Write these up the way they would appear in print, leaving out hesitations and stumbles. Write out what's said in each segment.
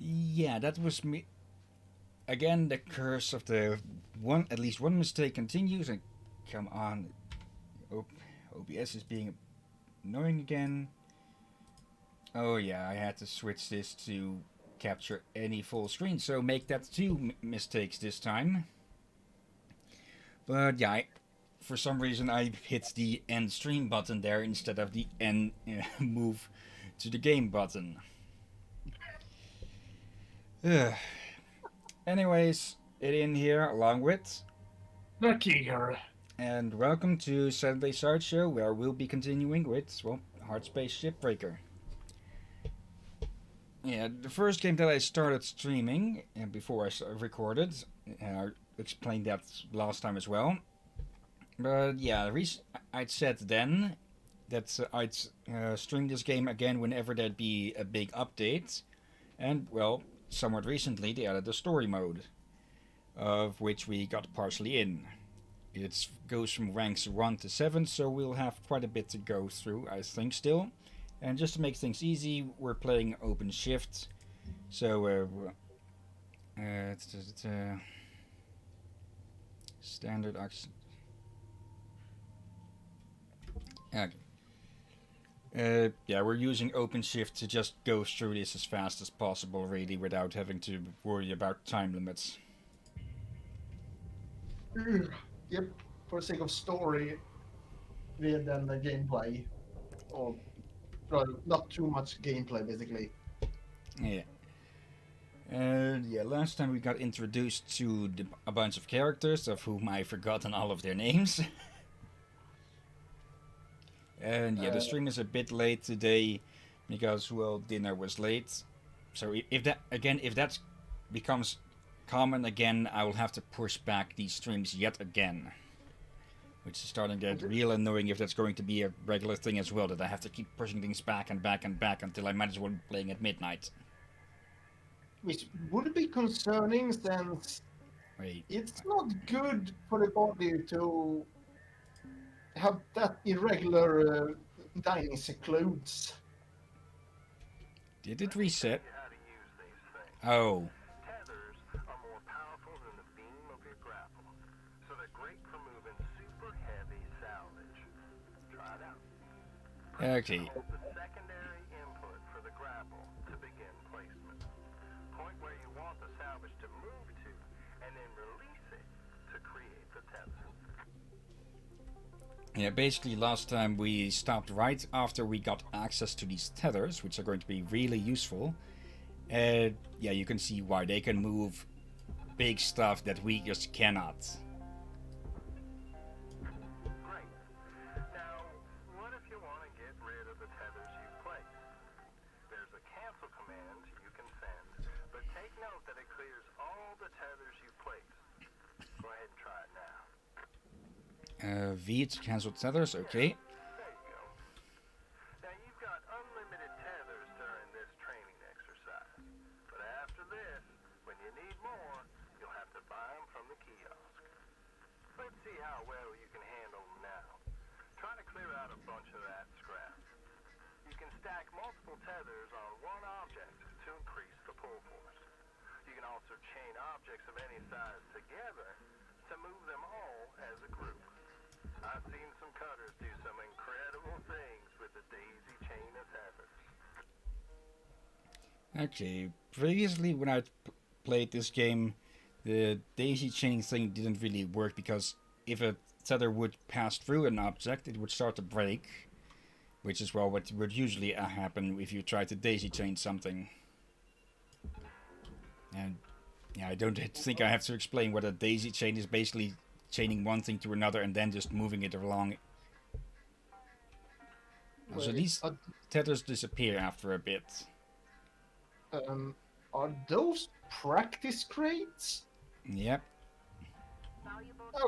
Yeah, that was me. Again, the curse of the one. At least one mistake continues, and come on, OBS is being annoying again. Oh yeah, I had to switch this to capture any full screen, so make that two mistakes this time. But yeah, for some reason I hit the end stream button there instead of the end move to the game button. Anyways, Hillyan here along with, Lucky here. and welcome to Saturday Sideshow, where we'll be continuing with, well, Hardspace Shipbreaker. Yeah, the first game that I started streaming, and before I recorded, and I explained that last time as well. But yeah, the reason I'd said then that I'd stream this game again whenever there'd be a big update, and well, somewhat recently they added the story mode, of which we got partially in. It goes from ranks 1 to 7, so we'll have quite a bit to go through, I think, still. And just to make things easy, we're playing open shift. So, standard action. Okay. Yeah, we're using OpenShift to just go through this as fast as possible, really, without having to worry about time limits. Yep, for the sake of story, rather than the gameplay. Or, well, not too much gameplay, basically. Yeah. Yeah, last time we got introduced to a bunch of characters, of whom I've forgotten all of their names. And yeah, the stream is a bit late today because, well, dinner was late. So if that becomes common again, I will have to push back these streams yet again. Which is starting to get real annoying if that's going to be a regular thing as well, that I have to keep pushing things back and back and back until I might as well be playing at midnight. Which would be concerning since Wait. it's not good for the body to have that irregular dining secludes. Did it reset? Oh. Tethers are more powerful than the beam of your grapple, so they're great for moving super heavy salvage. Try it out. Okay. The secondary input for the grapple to begin placement. Point where you want the salvage to move to, and then release it to create the tether. Yeah, basically last time we stopped right after we got access to these tethers, which are going to be really useful. And yeah, you can see why they can move big stuff that we just cannot. Great. Now, what if you want to get rid of the tethers you've placed? There's a cancel command you can send, but take note that it clears all the tethers you've placed. Go ahead and try it now. V to cancel tethers, okay. There you go. Now you've got unlimited tethers during this training exercise. But after this, when you need more, you'll have to buy them from the kiosk. Let's see how well you can handle them now. Try to clear out a bunch of that scrap. You can stack multiple tethers on one object to increase the pull force. You can also chain objects of any size together to move them all as a group. I've seen some cutters do some incredible things with the daisy chain of tethers. Okay, previously when I played this game, the daisy chaining thing didn't really work because if a tether would pass through an object, it would start to break, which is well what would usually happen if you try to daisy chain something. And yeah, I don't think I have to explain what a daisy chain is. Basically chaining one thing to another and then just moving it along. So these tethers disappear after a bit. Are those practice crates? Yep.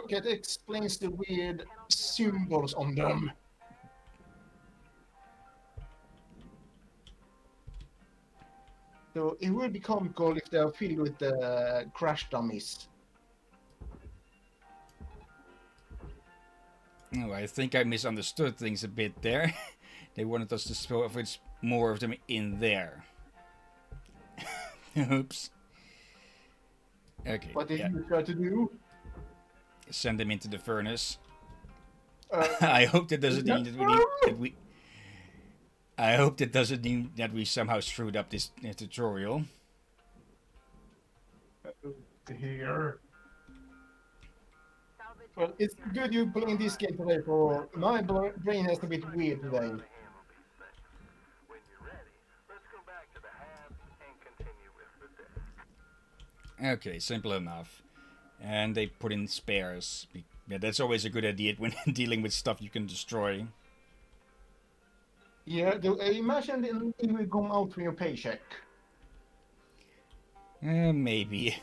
Okay, that explains the weird symbols on them. So it would be comical if they are filled with crash dummies. Oh, I think I misunderstood things a bit there. They wanted us to show if it's more of them in there. Oops. Okay. What did Yeah. you try to do? Send them into the furnace. Uh, I hope that doesn't mean that we need Yes, that we. I hope that doesn't mean that we somehow screwed up this tutorial. here. Salvage Well, it's good you playing this game today, for my brain is a bit weird Know today. how to handle these things. When you're ready, let's go back to the haves and continue with the day. Okay, simple enough. And they put in spares. Yeah, that's always a good idea when dealing with stuff you can destroy. Yeah, imagine it will come out from your paycheck. Maybe.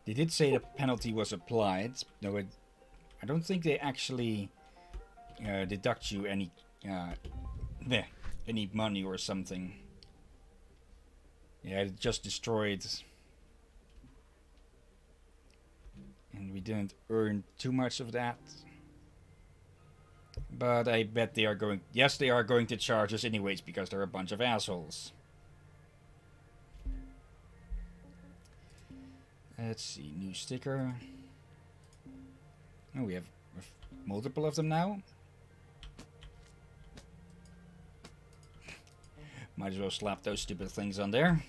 They did say the penalty was applied. No, I don't think they actually deduct you any any money or something. Yeah, it just destroyed. And we didn't earn too much of that. But I bet they are going... Yes, they are going to charge us anyways, because they're a bunch of assholes. Let's see, new sticker. Oh, we have multiple of them now. Might as well slap those stupid things on there.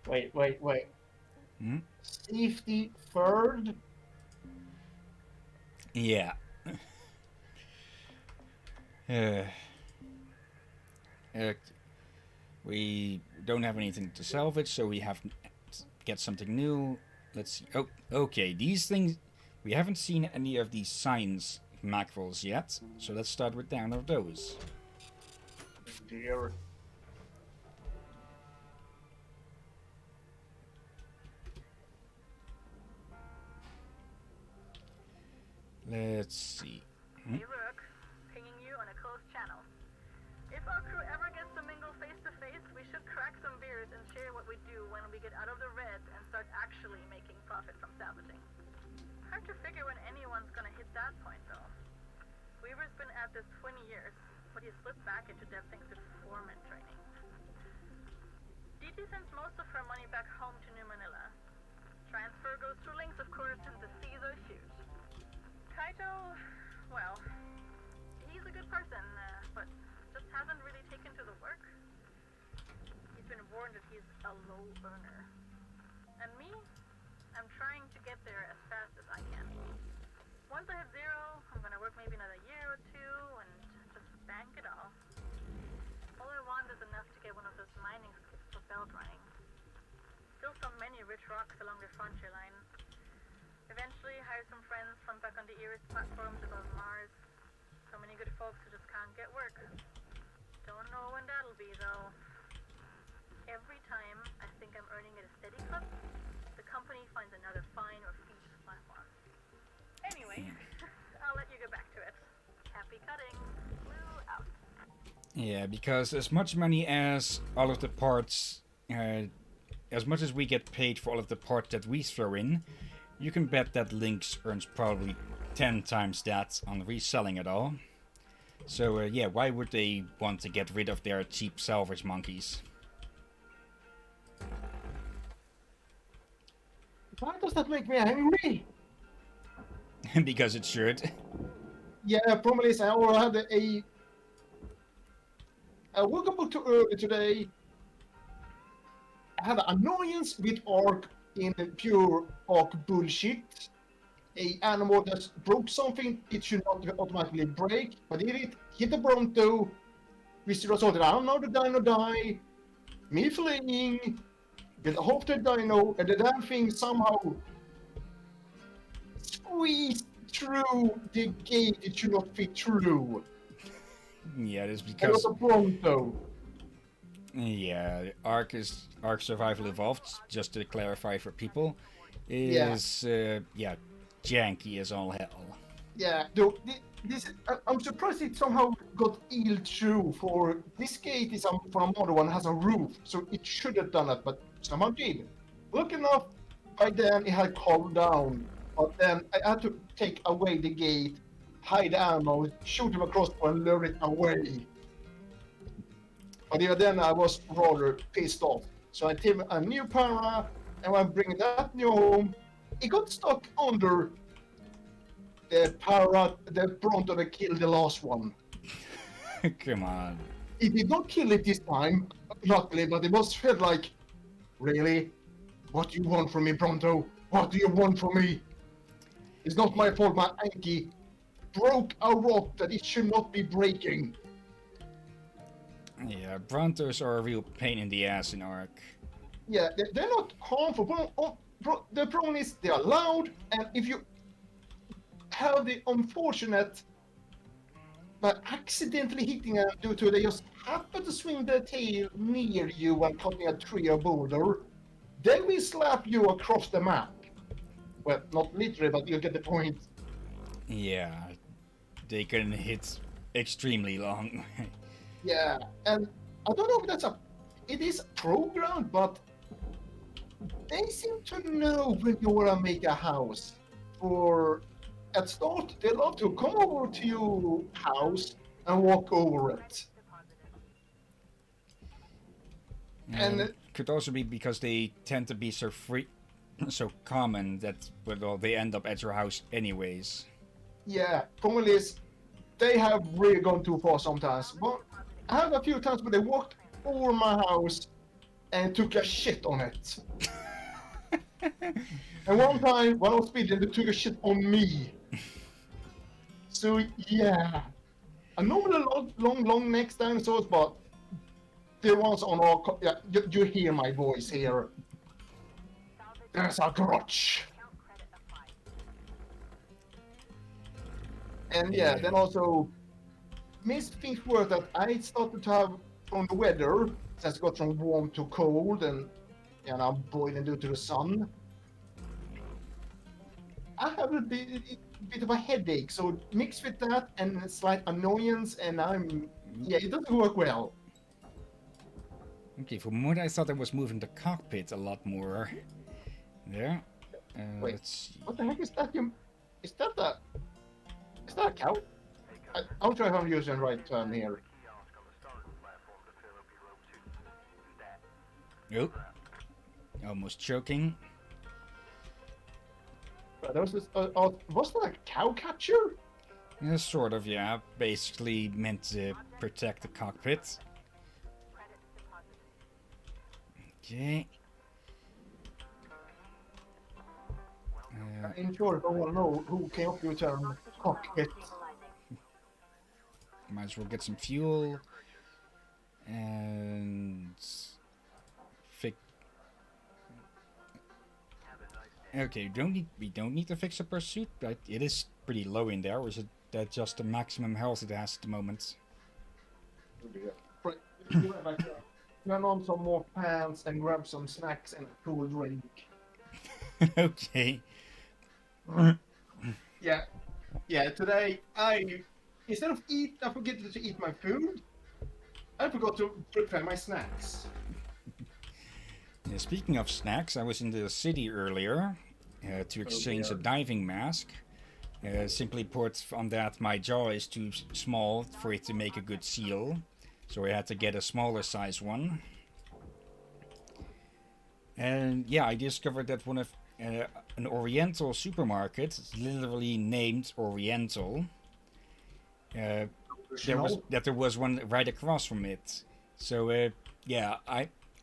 Wait. Hmm? Safety third? Yeah. Uh, we don't have anything to salvage, so we have to get something new. Let's see. Oh, okay. These things... We haven't seen any of these science mackerels yet, so let's start with down of those. Dear. Let's see. Hey, look. Pinging you on a closed channel. If our crew ever gets to mingle face to face, we should crack some beers and share what we do when we get out of the red and start actually making profit from salvaging. Hard to figure when anyone's gonna hit that point, though. Weaver's been at this 20 years, but he slipped back into debt thanks to foreman training. DT sends most of her money back home to New Manila. Transfer goes through links, of course, and the fees are huge. Kaito, well, he's a good person, but just hasn't really taken to the work. He's been warned that he's a low earner. And me? I'm trying to get there as fast as I can. Once I have zero, I'm gonna work maybe another year or two and just bank it all. All I want is enough to get one of those mining skips for belt running. Still so many rich rocks along the frontier line. Eventually hire some friends from back on the Iris platforms above Mars. So many good folks who just can't get work. Don't know when that'll be, though. Every time I think I'm earning at a steady clip, the company finds another fine or fee to slap on. Anyway, I'll let you get back to it. Happy cutting. Blue out. Yeah, because as much money as all of the parts, as much as we get paid for all of the parts that we throw in, you can bet that Lynx earns probably 10 times that on reselling it all. So yeah, why would they want to get rid of their cheap salvage monkeys? Why does that make me angry? Because it should. Yeah, problem is I already had I woke up too early today. I had an annoyance with Ark in pure Ark bullshit. A animal that broke something, it should not automatically break, but if it hit the Bronto, which resulted, I don't know, the dino die, me fleeing, get off the dino, and the damn thing somehow squeezed through the gate it should not fit through. Yeah, it's And it because was a Bronto. yeah, Ark Survival Evolved. Just to clarify for people, Yeah. is yeah, janky as all hell. Yeah, though I'm surprised it somehow got healed through. For this gate is for a modern one has a roof, so it should have done it, but somehow did. Look enough, by then it had calmed down, but then I had to take away the gate, hide the ammo, shoot him across and lure it away. But even then I was rather pissed off. So I take a new para, and when I bring that new home, it got stuck under the para, the Bronto that killed the last one. Come on. It did not kill it this time, luckily, but it must feel like, really? What do you want from me, Bronto? What do you want from me? It's not my fault my Anki broke a rock that it should not be breaking. Yeah, Brontos are a real pain in the ass in Ark. Yeah, they're not harmful. The problem is they are loud, and if you have the unfortunate by accidentally hitting them due to they just happen to swing their tail near you while cutting a tree or boulder, they will slap you across the map. Well, not literally, but you get the point. Yeah, they can hit extremely long. Yeah, and I don't know if it is programmed, but they seem to know when you want to make a house. For at start, they love to come over to your house and walk over it. And And could also be because they tend to be so so common that well, they end up at your house anyways. yeah, problem is, they have really gone too far sometimes. But I have a few times where they walked over my house and took a shit on it. And one time, when I was speeding, they took a shit on me. So yeah, I normally long next dinosaurs, but the ones on our yeah, you hear my voice here. There's a grudge. And yeah, then also missed things were that I started to have from the weather, since it got from warm to cold and now boiling due to the sun. I have a bit of a headache, so mixed with that and a slight annoyance, and it doesn't work well. Okay, for a moment I thought I was moving the cockpit a lot more. There. Wait, Let's see. what the heck is that? Is that a cow? I'll try if I'm using the right term here. Kiosk on the starting platform to fill up your rope too. That. Oh, almost choking. There was was that a cow catcher? Yeah, sort of, yeah. Basically meant to protect the cockpit. Okay. In short, I want to know who came up with the term cockpit. Might as well get some fuel. And... Okay, we don't need to fix a pursuit, but it is pretty low in there, or is it that just the maximum health it has at the moment? Turn on some more pants and grab some snacks and a cool drink. Okay. Yeah, today instead of I forget to eat my food, I forgot to prepare my snacks. Yeah, speaking of snacks, I was in the city earlier to exchange a diving mask. Simply put, on that my jaw is too small for it to make a good seal, so I had to get a smaller size one. And yeah, I discovered that one of an Oriental supermarket, literally named Oriental, there was one right across from it. So yeah,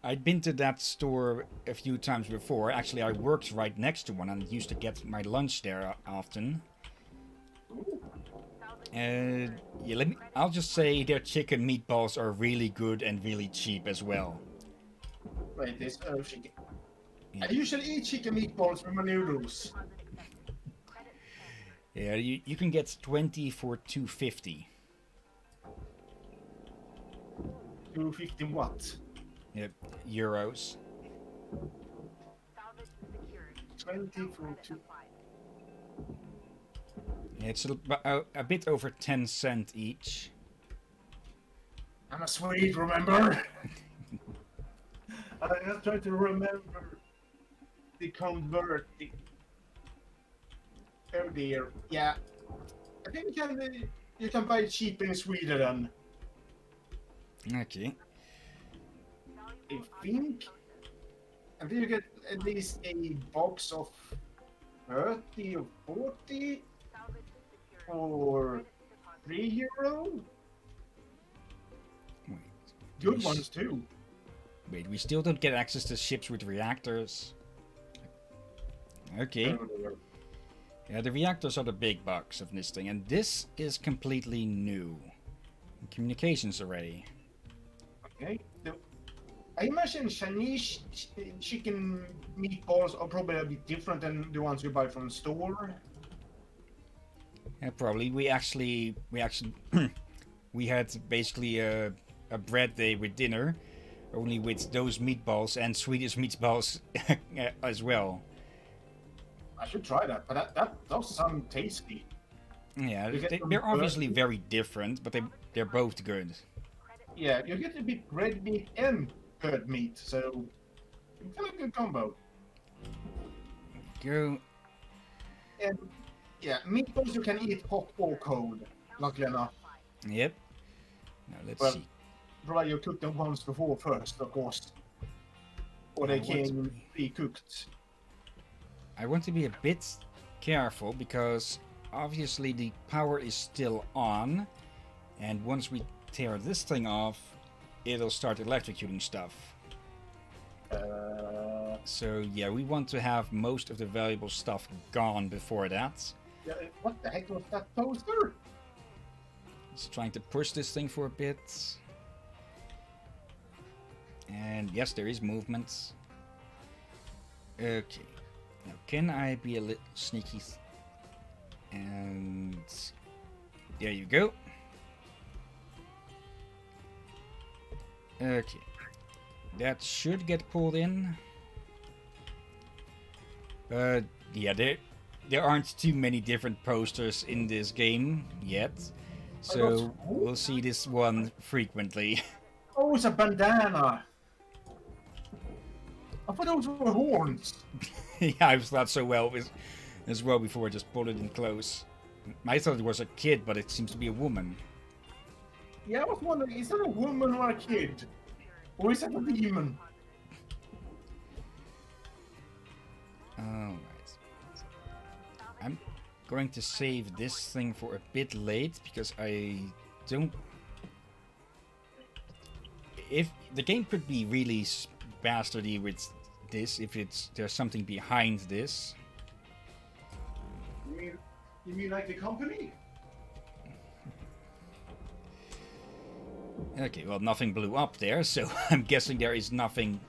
I'd been to that store a few times before. Actually, I worked right next to one and used to get my lunch there often. Yeah, I'll just say their chicken meatballs are really good and really cheap as well. Wait, this chicken. I usually eat chicken meatballs with my noodles. Yeah, you can get 20 for 250. 250 what? Yep, euros. 20 for 2. Yeah, it's a bit over 10 cents each. I'm a Swede, remember? I just try to remember the converting. Oh dear. Yeah. I think you can buy it cheap in Sweden. Okay. I think And then you get at least a box of 30 or 40 for €3. Wait, Good we ones too. Wait, we still don't get access to ships with reactors. Okay. Yeah, the reactors are the big bucks of this thing, and this is completely new. Communications already. Okay. So, I imagine Chinese chicken meatballs are probably a bit different than the ones you buy from the store. Yeah, probably. We actually we had basically a bread day with dinner, only with those meatballs and Swedish meatballs as well. I should try that, but that does sound tasty. Yeah, You get some they're obviously bird- very different, but they're both good. Yeah, you get a bit red meat and bird meat, so kind of good combo. Go. And yeah, meatballs you can eat hot or cold, luckily enough. Yep. Now let's Well, see. provided you cook them once before first, of course. Or they What- came pre-cooked. I want to be a bit careful because obviously the power is still on, and once we tear this thing off, it'll start electrocuting stuff. So yeah, we want to have most of the valuable stuff gone before that. Yeah, what the heck was that toaster? Just trying to push this thing for a bit. And yes, there is movement. Okay. Now, can I be a little sneaky? And there you go. Okay. That should get pulled in. But yeah, there aren't too many different posters in this game yet. So we'll see this one frequently. Oh, it's a bandana. I thought those were horns. Yeah, I thought so well as well before I just pulled it in close. I thought it was a kid, but it seems to be a woman. Yeah, I was wondering, is that a woman or a kid? Or is that a demon? Alright. I'm going to save this thing for a bit late because I don't... If the game could be really bastardy with this, if there's something behind this. You mean like the company? Okay, well, nothing blew up there, so I'm guessing there is nothing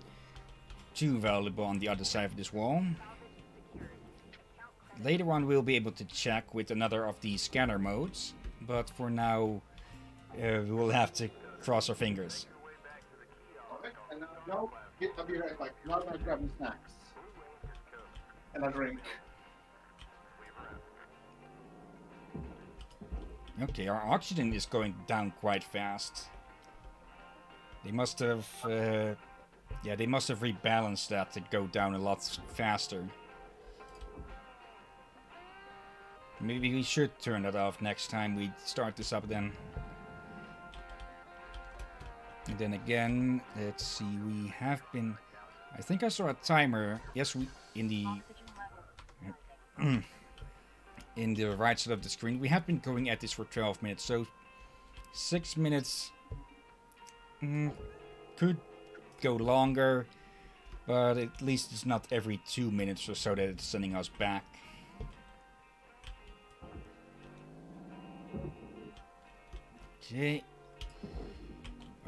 too valuable on the other side of this wall. Later on, we'll be able to check with another of these scanner modes, but for now, we will have to cross our fingers. Okay, and now I'll be right back. Now I'm grabbing snacks. And a drink. Okay, our oxygen is going down quite fast. They must have, they must have rebalanced that to go down a lot faster. Maybe we should turn that off next time we start this up then. And then again, let's see, we have been... I think I saw a timer, yes, in the right side of the screen. We have been going at this for 12 minutes, so 6 minutes could go longer, but at least it's not every 2 minutes or so that it's sending us back. Okay.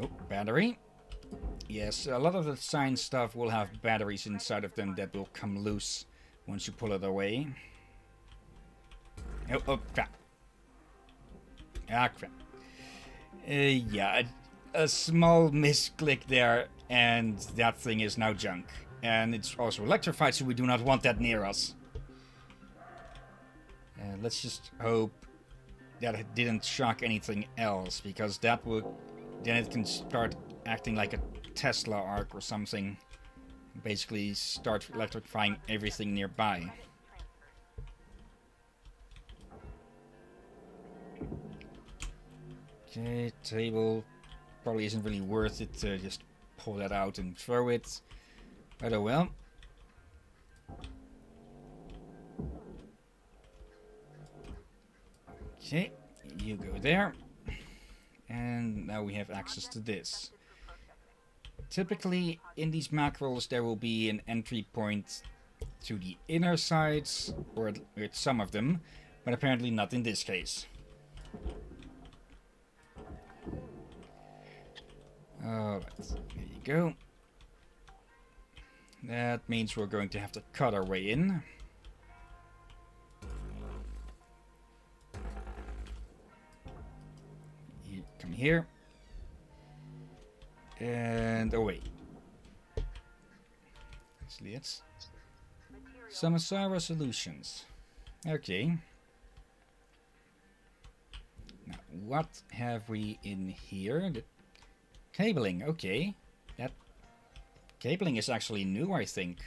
Oh, battery. Yes, a lot of the science stuff will have batteries inside of them that will come loose once you pull it away. Oh, crap. Ah, crap. Yeah, a small misclick there, and that thing is now junk. And it's also electrified, so we do not want that near us. Let's just hope that it didn't shock anything else, because that would... Then it can start acting like a Tesla arc or something. Basically start electrifying everything nearby. Okay, table. Probably isn't really worth it to just pull that out and throw it. But oh well. Okay, you go there. And now we have access to this. Typically, in these macros, there will be an entry point to the inner sides, or with some of them, but apparently not in this case. Alright, there you go. That means we're going to have to cut our way in. Come here. And away. Actually, it's Samasara Solutions. Okay. Now, what have we in here? The cabling, okay. That cabling is actually new, I think.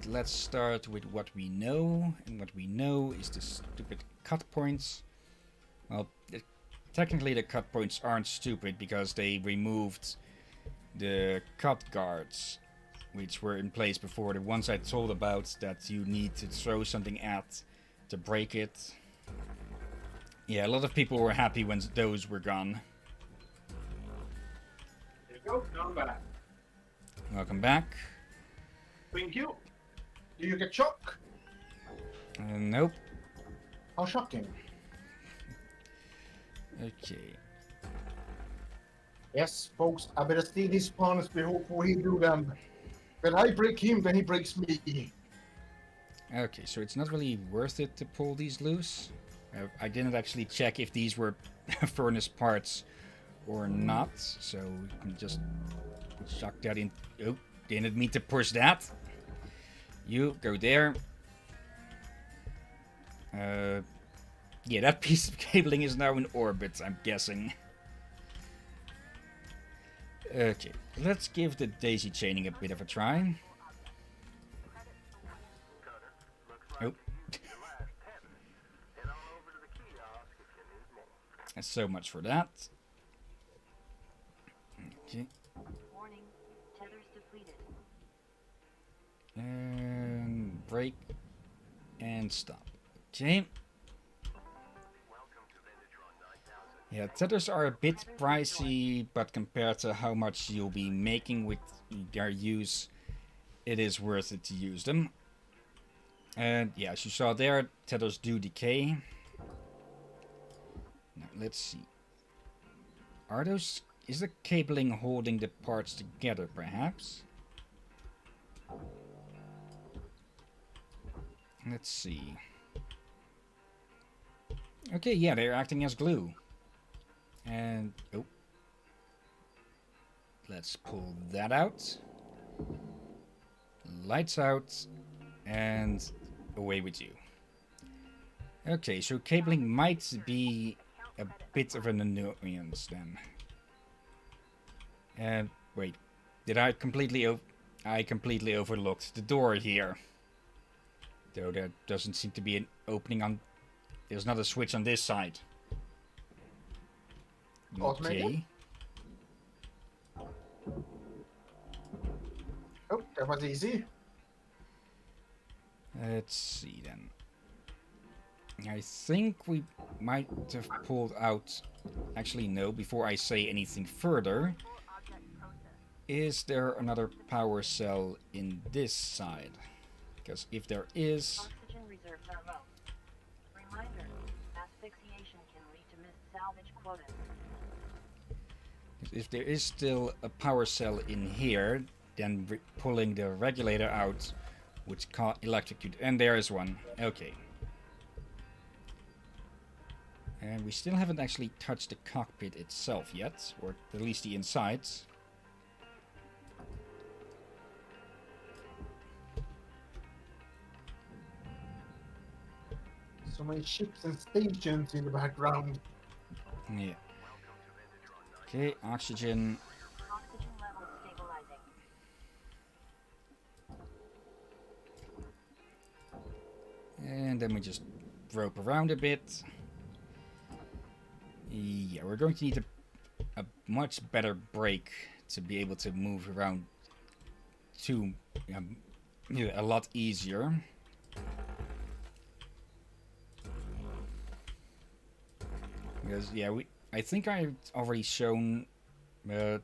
Let's start with what we know, and what we know is the stupid cut points. Well, technically the cut points aren't stupid because they removed the cut guards, which were in place before. The ones I told about that you need to throw something at to break it. Yeah, a lot of people were happy when those were gone. There you go. Now I'm back. Welcome back. Thank you. Do you get shock? Nope. How shocking. Okay. Yes, folks, I better steal his pawns before he do them. When I break him, then he breaks me. Okay, so it's not really worth it to pull these loose. I didn't actually check if these were furnace parts or not, so we can just chuck that in. Oh, didn't mean to push that. You go there. Yeah, that piece of cabling is now in orbit, I'm guessing. Okay, let's give the daisy chaining a bit of a try. Oh. And so much for that. Okay. Warning, tethers depleted. And break and stop. Okay. Yeah, tethers are a bit pricey, but compared to how much you'll be making with their use, it is worth it to use them. And yeah, as you saw there, tethers do decay. Now, let's see. Is the cabling holding the parts together, perhaps? Let's see. Okay, yeah, they're acting as glue. And, oh. Let's pull that out. Lights out. And away with you. Okay, so cabling might be a bit of an annoyance then. And, wait. Did I completely overlooked the door here. Though there doesn't seem to be an opening on... There's not a switch on this side. Okay. Oh, that was easy. Let's see then. I think we might have pulled out... Actually, no, before I say anything further. Is there another power cell in this side? Because if there is... Oxygen reserves are low. Reminder, asphyxiation can lead to missed salvage quotas. If there is still a power cell in here, then pulling the regulator out would electrocute. And there is one. Okay. And we still haven't actually touched the cockpit itself yet, or at least the insides. So many ships and stations in the background. Yeah. Okay, oxygen. Oxygen levels stabilizing. And then we just rope around a bit. Yeah, we're going to need a much better brake to be able to move around to a lot easier. Because yeah, I think I've already shown. I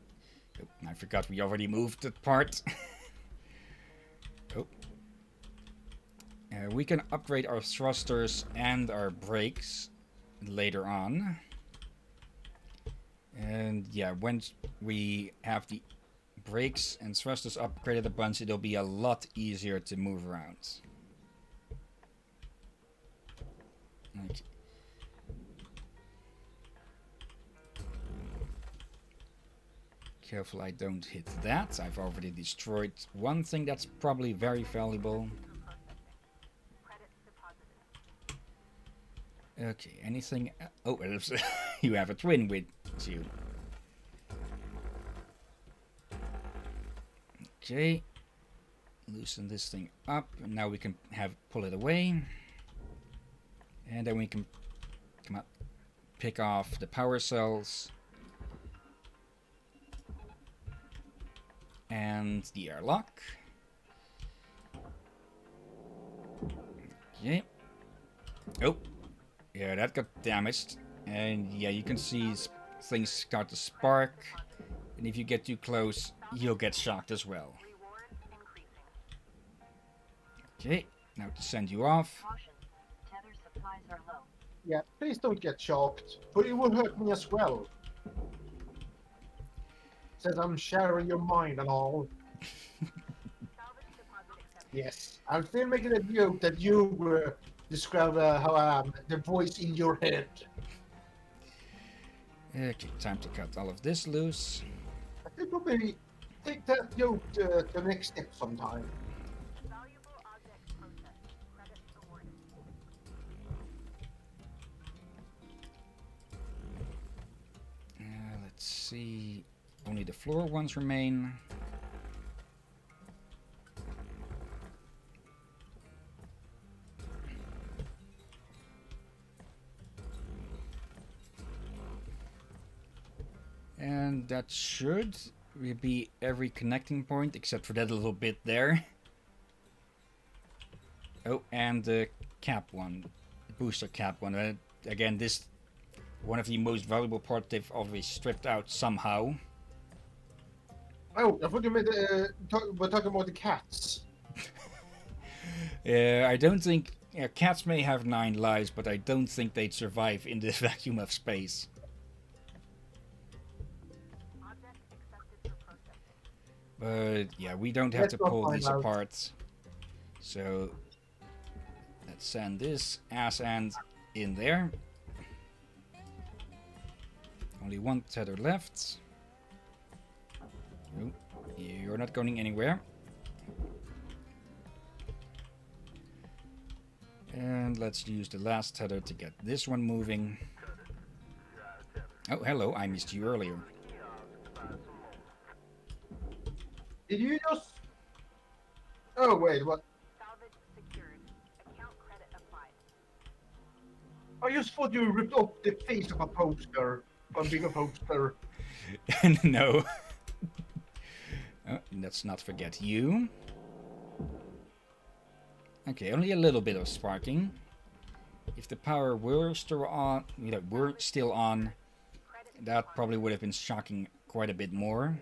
forgot we already moved that part. Oh. We can upgrade our thrusters and our brakes later on. And yeah, once we have the brakes and thrusters upgraded a bunch, it'll be a lot easier to move around. Okay. Careful I don't hit that. I've already destroyed one thing that's probably very valuable. Okay, anything... Oh, you have a twin with you. Okay. Loosen this thing up. And now we can pull it away. And then we can pick off the power cells. And the airlock. Okay. Oh. Yeah, that got damaged. And yeah, you can see things start to spark. And if you get too close, you'll get shocked as well. Okay, now to send you off. Caution. Tether supplies are low. Yeah, please don't get shocked, but it will hurt me as well. Says I'm sharing your mind and all. Yes, I'm still making a joke that you describe how I am, the voice in your head. Okay, time to cut all of this loose. I think we'll maybe take that joke to the next step sometime. Valuable object processed. Credits awarded. Let's see. Only the floor ones remain. And that should be every connecting point except for that little bit there. Oh, and the cap one, the booster cap one. Again, this one of the most valuable parts they've always stripped out somehow. Oh, I thought you meant we're talking about the cats. I don't think cats may have 9 lives, but I don't think they'd survive in this vacuum of space. Object accepted for processing. But yeah, we don't have Let's to not pull find these out. apart. So let's send this ass end in there. Only one tether left. Oh, you're not going anywhere. And let's use the last tether to get this one moving. Oh, hello, I missed you earlier. Did you just... Oh, wait, what? Salvage secured. Account credit applied. I just thought you ripped off the face of a poster. One bigger poster. No. Oh, let's not forget you. Okay, only a little bit of sparking. If the power were still on, that probably would have been shocking quite a bit more.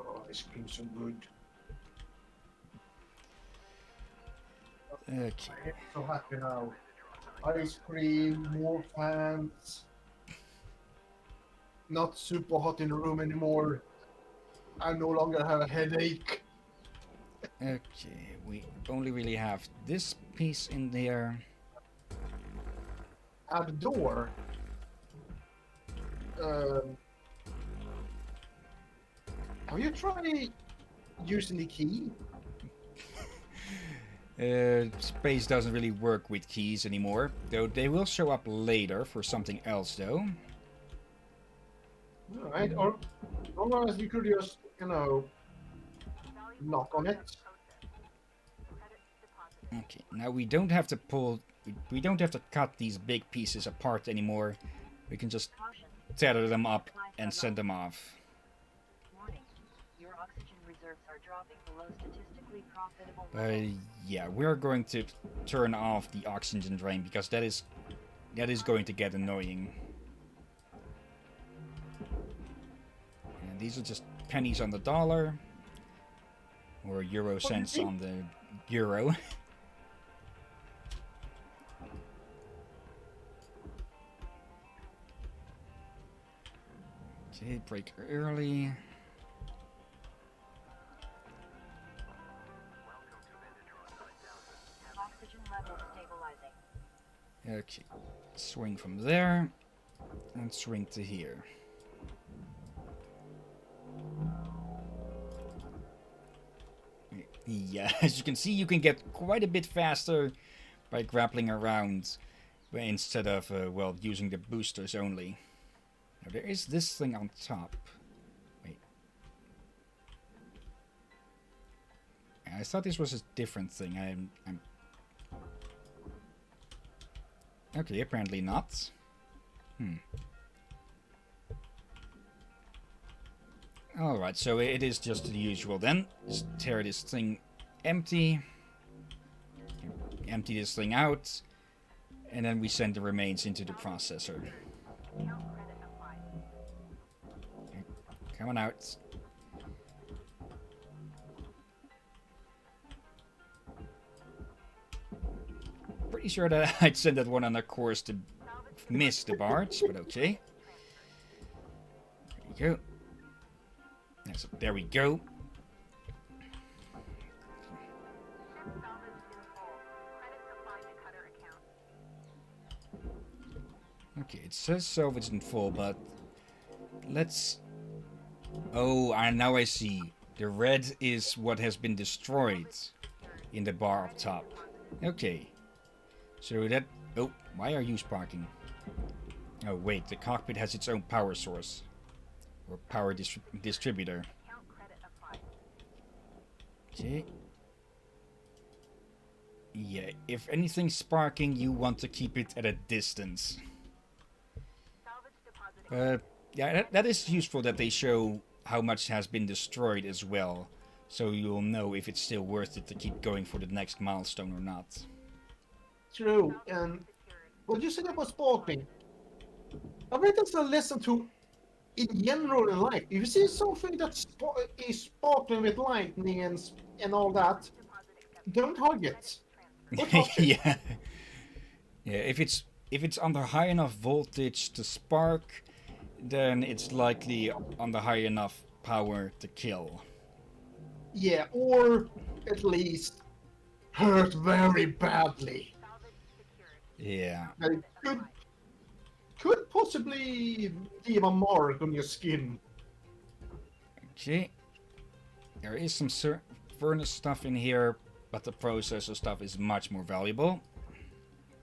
Oh, ice cream's so good. Okay. I'm so happy now. Ice cream, more fans. Not super hot in the room anymore. I no longer have a headache. Okay, we only really have this piece in there. At the door. Have you tried using the key? Space doesn't really work with keys anymore, though they will show up later for something else, though. Alright, or otherwise you could just, knock on it. Okay, now we don't have to pull we don't have to cut these big pieces apart anymore. We can just Caution. tether them up and send them off. Warning. Your oxygen reserves are dropping below statistically profitable levels. Yeah, we're going to turn off the oxygen drain because that is going to get annoying. And these are just pennies on the dollar, or euro cents on the euro. Okay, break early. Oxygen levels stabilizing. Okay, swing from there and swing to here. Yeah, as you can see, you can get quite a bit faster by grappling around instead of, well, using the boosters only. Now, there is this thing on top. Wait. I thought this was a different thing. I'm... Okay, apparently not. Alright, so it is just the usual then. Just tear this thing empty. Empty this thing out. And then we send the remains into the processor. Coming out. Pretty sure that I'd send that one on a course to miss the barge, but okay. There we go. So there we go. Okay, it says salvage in full, but let's... Oh, now I see. The red is what has been destroyed in the bar up top. Okay. So that... Oh, why are you sparking? Oh, wait, the cockpit has its own power source. Or power distributor. Okay. Yeah, if anything's sparking, you want to keep it at a distance. Yeah, that is useful that they show how much has been destroyed as well. So you'll know if it's still worth it to keep going for the next milestone or not. True, and what you said about sparking, I think that's a lesson to in general in life. If you see something that is sparkling with lightning and all that, don't hug it. Or touch it. Yeah. Yeah, if it's under high enough voltage to spark, then it's likely under high enough power to kill. Yeah, or at least hurt very badly. Yeah. That it could possibly leave a mark on your skin. Okay. There is some furnace stuff in here, but the processor stuff is much more valuable.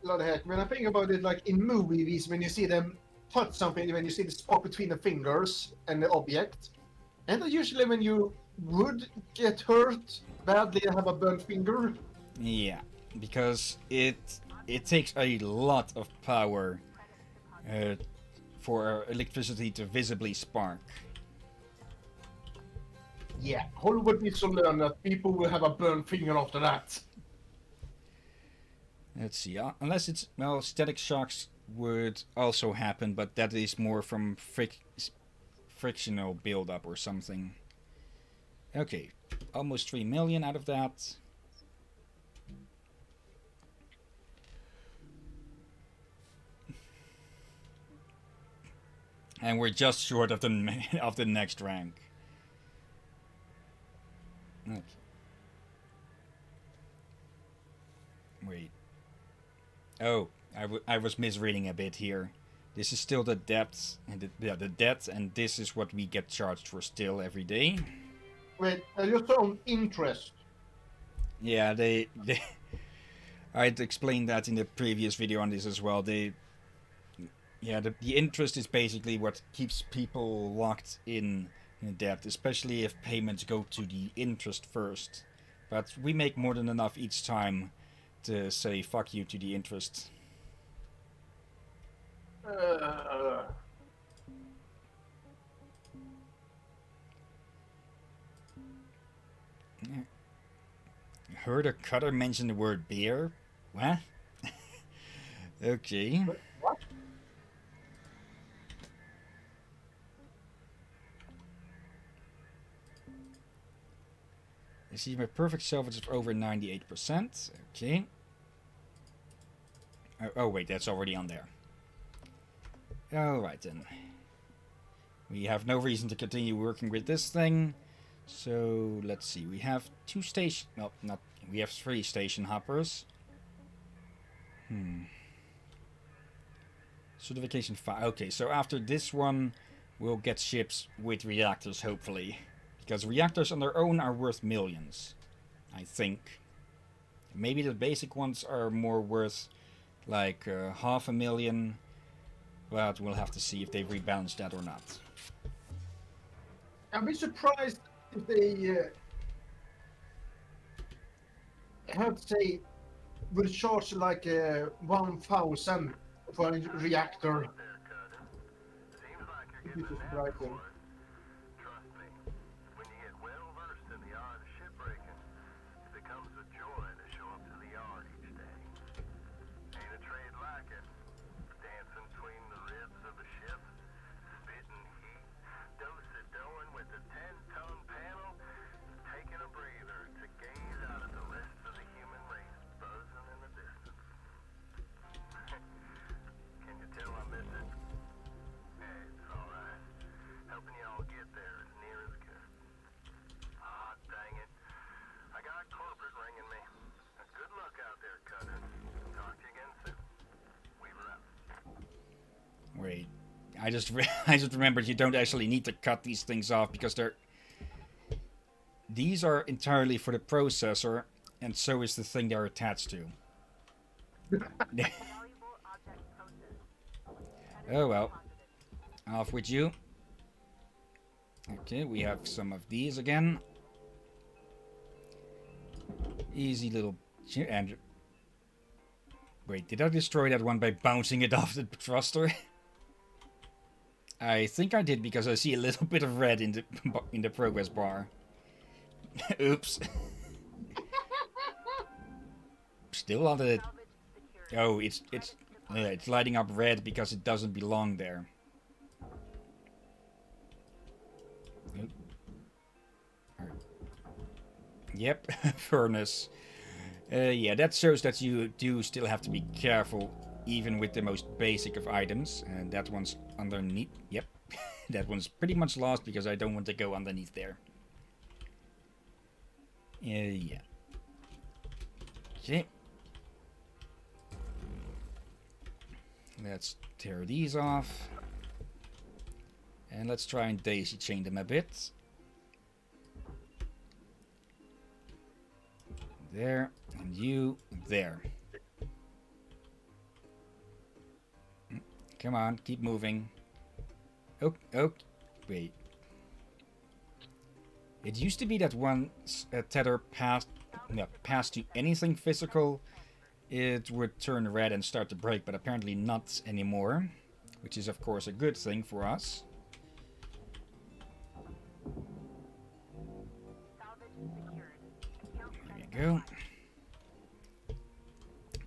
Lot of heck. When I think about it, like in movies, when you see them touch something, when you see the spot between the fingers and the object, and usually when you would get hurt badly and have a burnt finger. Yeah, because it takes a lot of power for electricity to visibly spark. Yeah, Hollywood needs to learn that people will have a burnt finger after that. Let's see, unless it's, well, static shocks would also happen, but that is more from frictional buildup or something. Okay, almost 3 million out of that. And we're just short of the next rank. Okay. Wait. Oh, I was misreading a bit here. This is still the depth, and the depth, and this is what we get charged for still every day. Wait, just on interest. Yeah, they I'd explained that in the previous video on this as well. The interest is basically what keeps people locked in debt, especially if payments go to the interest first. But we make more than enough each time say fuck you to the interest. Heard a cutter mention the word beer? What? Okay. What? I see my perfect salvage of over 98%. Okay. Oh wait, that's already on there. Alright then. We have no reason to continue working with this thing. So let's see. We have 2 station. No, not. We have 3 station hoppers. Certification 5. Okay, so after this one, we'll get ships with reactors, hopefully. Because reactors on their own are worth millions, I think. Maybe the basic ones are more worth like 500,000. But we'll have to see if they rebalance that or not. I'd be surprised if they have to say will charge like 1,000 for a reactor. Seems like you're This getting is an right answer then. for it. Trust me, when you get well versed in the art of shipbreaking, it becomes a joy to show up to the yard each day. Ain't a trade like it. Dancing between the ribs of a ship, spitting heat, do-si-doing with a 10-ton panel, taking a breather to gaze out at the rest of the human race buzzing in the distance. Can you tell I miss it? Hey, it's alright. Helping y'all get there is near as good. Ah, dang it. I got corporate ringing me. Good luck out there, Cutter. Talk to you again soon. Weaver out. Wait. I just remembered you don't actually need to cut these things off because these are entirely for the processor, and so is the thing they're attached to. Valuable object processed. Oh well. Off with you. Okay, we have some of these again. Easy little... And... Wait, did I destroy that one by bouncing it off the thruster? I think I did because I see a little bit of red in the progress bar. Oops. Still on the... Salvage secured. Oh, it's lighting up red because it doesn't belong there. Oop. Yep, furnace. Yeah, that shows that you do still have to be careful, even with the most basic of items. And that one's underneath. Yep, that one's pretty much lost because I don't want to go underneath there. Yeah. Okay. Let's tear these off. And let's try and daisy chain them a bit. There, and you there. Come on, keep moving. Oh, wait. It used to be that once a tether passed to anything physical, it would turn red and start to break, but apparently not anymore. Which is, of course, a good thing for us. Salvage secured. Account There you go.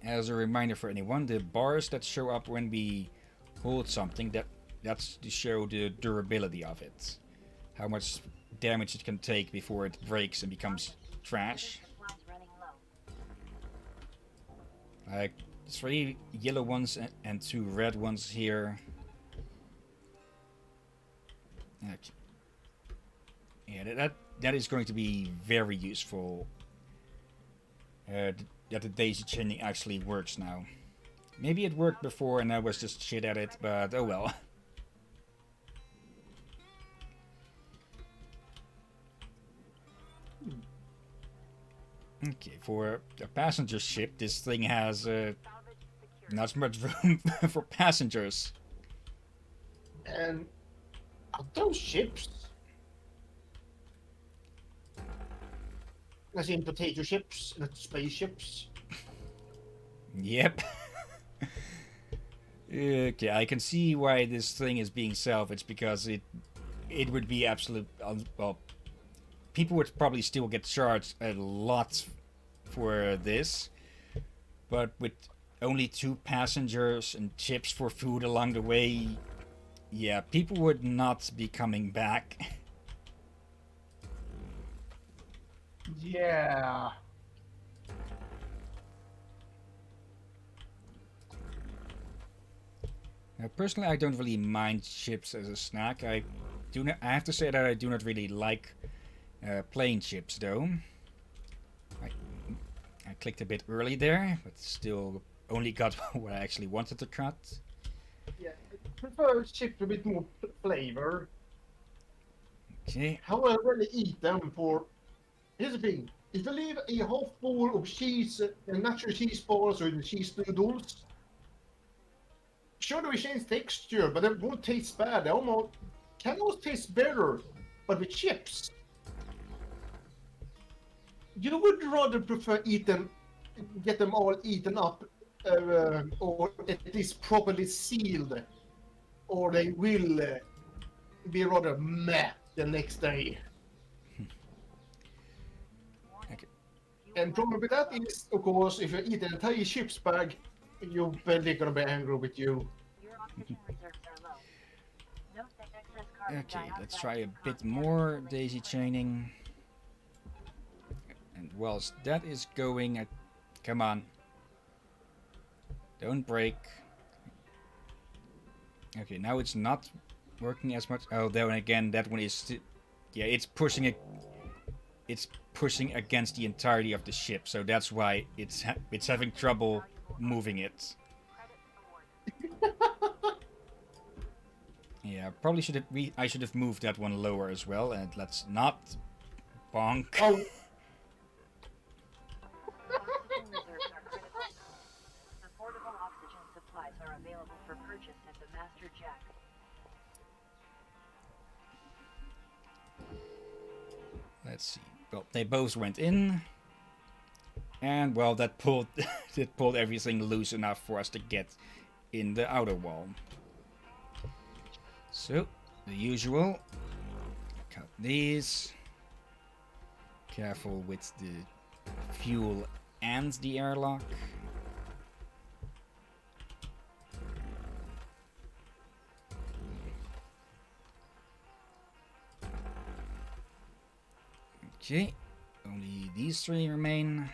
As a reminder for anyone, the bars that show up when we hold something, that's to show the durability of it. How much damage it can take before it breaks and becomes trash. Supplies running low. Like 3 yellow ones and 2 red ones here. Okay. Yeah, that is going to be very useful. That the daisy chaining actually works now. Maybe it worked before and I was just shit at it, but oh well. Okay, for a passenger ship, this thing has salvage secured. not much room for passengers. And are those ships? As in potato ships, not spaceships. Yep. Okay, I can see why this thing is being salvaged, because it would be absolute. Well, people would probably still get charged a lot for this, but with only 2 passengers and chips for food along the way, yeah, people would not be coming back. Yeah. Now, personally, I don't really mind chips as a snack. I have to say that I do not really like plain chips, though. I clicked a bit early there, but still only got what I actually wanted to cut. Yeah. I prefer chips with a bit more flavor. Okay. However, really eat them for. Here's the thing: if you leave a half bowl of cheese, natural cheese balls or cheese noodles, sure they will change texture, but it won't taste bad. They can almost taste better. But with chips, you would rather prefer get them all eaten up, or at least properly sealed, or they will be rather meh the next day. Okay. And problem with that is, of course, if you eat an entire chips bag, you're barely gonna be angry with you. Your oxygen reserves are low. Note that excess carbon Okay, let's dioxide try a can bit cause more cancer-related daisy risks. chaining. And whilst that is going, come on. Don't break. Okay, now it's not working as much. Oh, then again, that one is... yeah, it's pushing it. It's pushing against the entirety of the ship, so that's why it's having trouble moving it. Yeah, probably should have I should have moved that one lower as well, and let's not bonk. Oh, Oxygen reserves are critical. Affordable oxygen supplies are available for purchase at the master jack. Let's see. Well, they both went in, and well, that pulled that pulled everything loose enough for us to get in the outer wall. So, the usual. Cut these. Careful with the fuel and the airlock. Okay, only these 3 remain.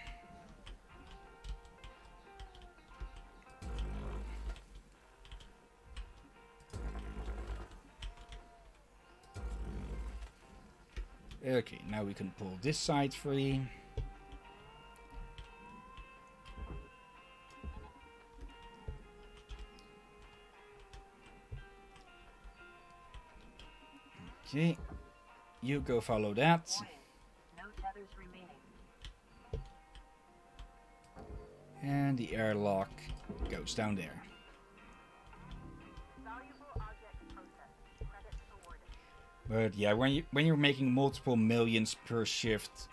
Okay, now we can pull this side free. Okay, you go follow that. Warning. No tethers remaining. And the airlock goes down there. Valuable object processed. Credits awarded. But yeah, when you're making multiple millions per shift,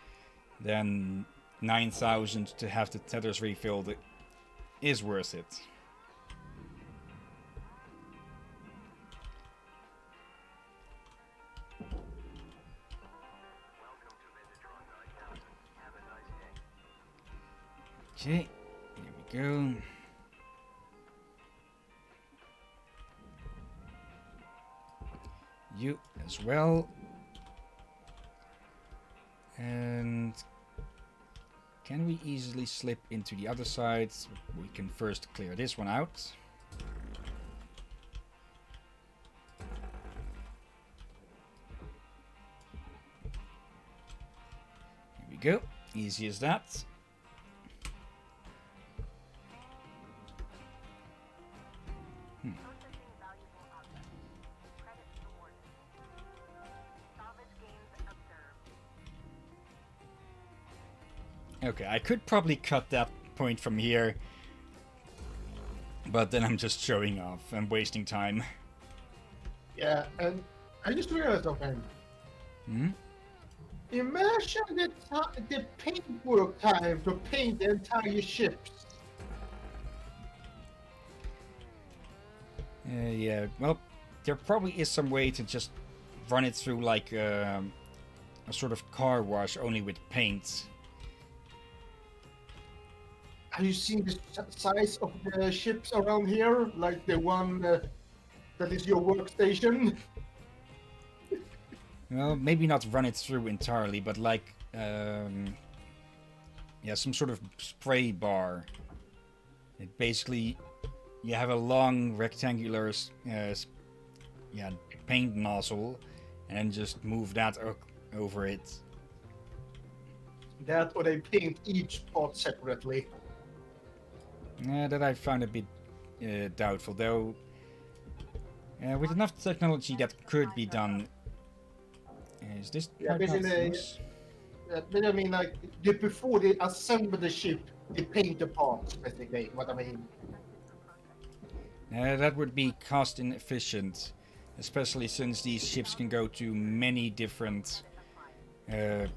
then 9,000 to have the tethers refilled is worth it. Welcome to Metatron 9000. Have a nice day. Okay, here we go. You as well. And can we easily slip into the other side? We can first clear this one out. Here we go. Easy as that. Processing valuable object. Credits awarded. Salvage gains observed. Okay, I could probably cut that point from here, but then I'm just showing off. I'm wasting time. yeah, and I just realized something. Hmm? Imagine the paintwork time to paint the entire ships. Yeah, well, there probably is some way to just run it through like a sort of car wash, only with paint. Have you seen the size of the ships around here? Like the one that is your workstation? Well, maybe not run it through entirely, but like, yeah, some sort of spray bar. It basically, you have a long rectangular, yeah, paint nozzle, and then just move that over it. That or they paint each part separately. That I found a bit doubtful, though. With enough technology, that could be done. Is this Yeah, part not basically, loose? but I mean, like, before they assemble the ship, they paint the parts, basically, what I mean. That would be cost inefficient, especially since these ships can go to many different uh,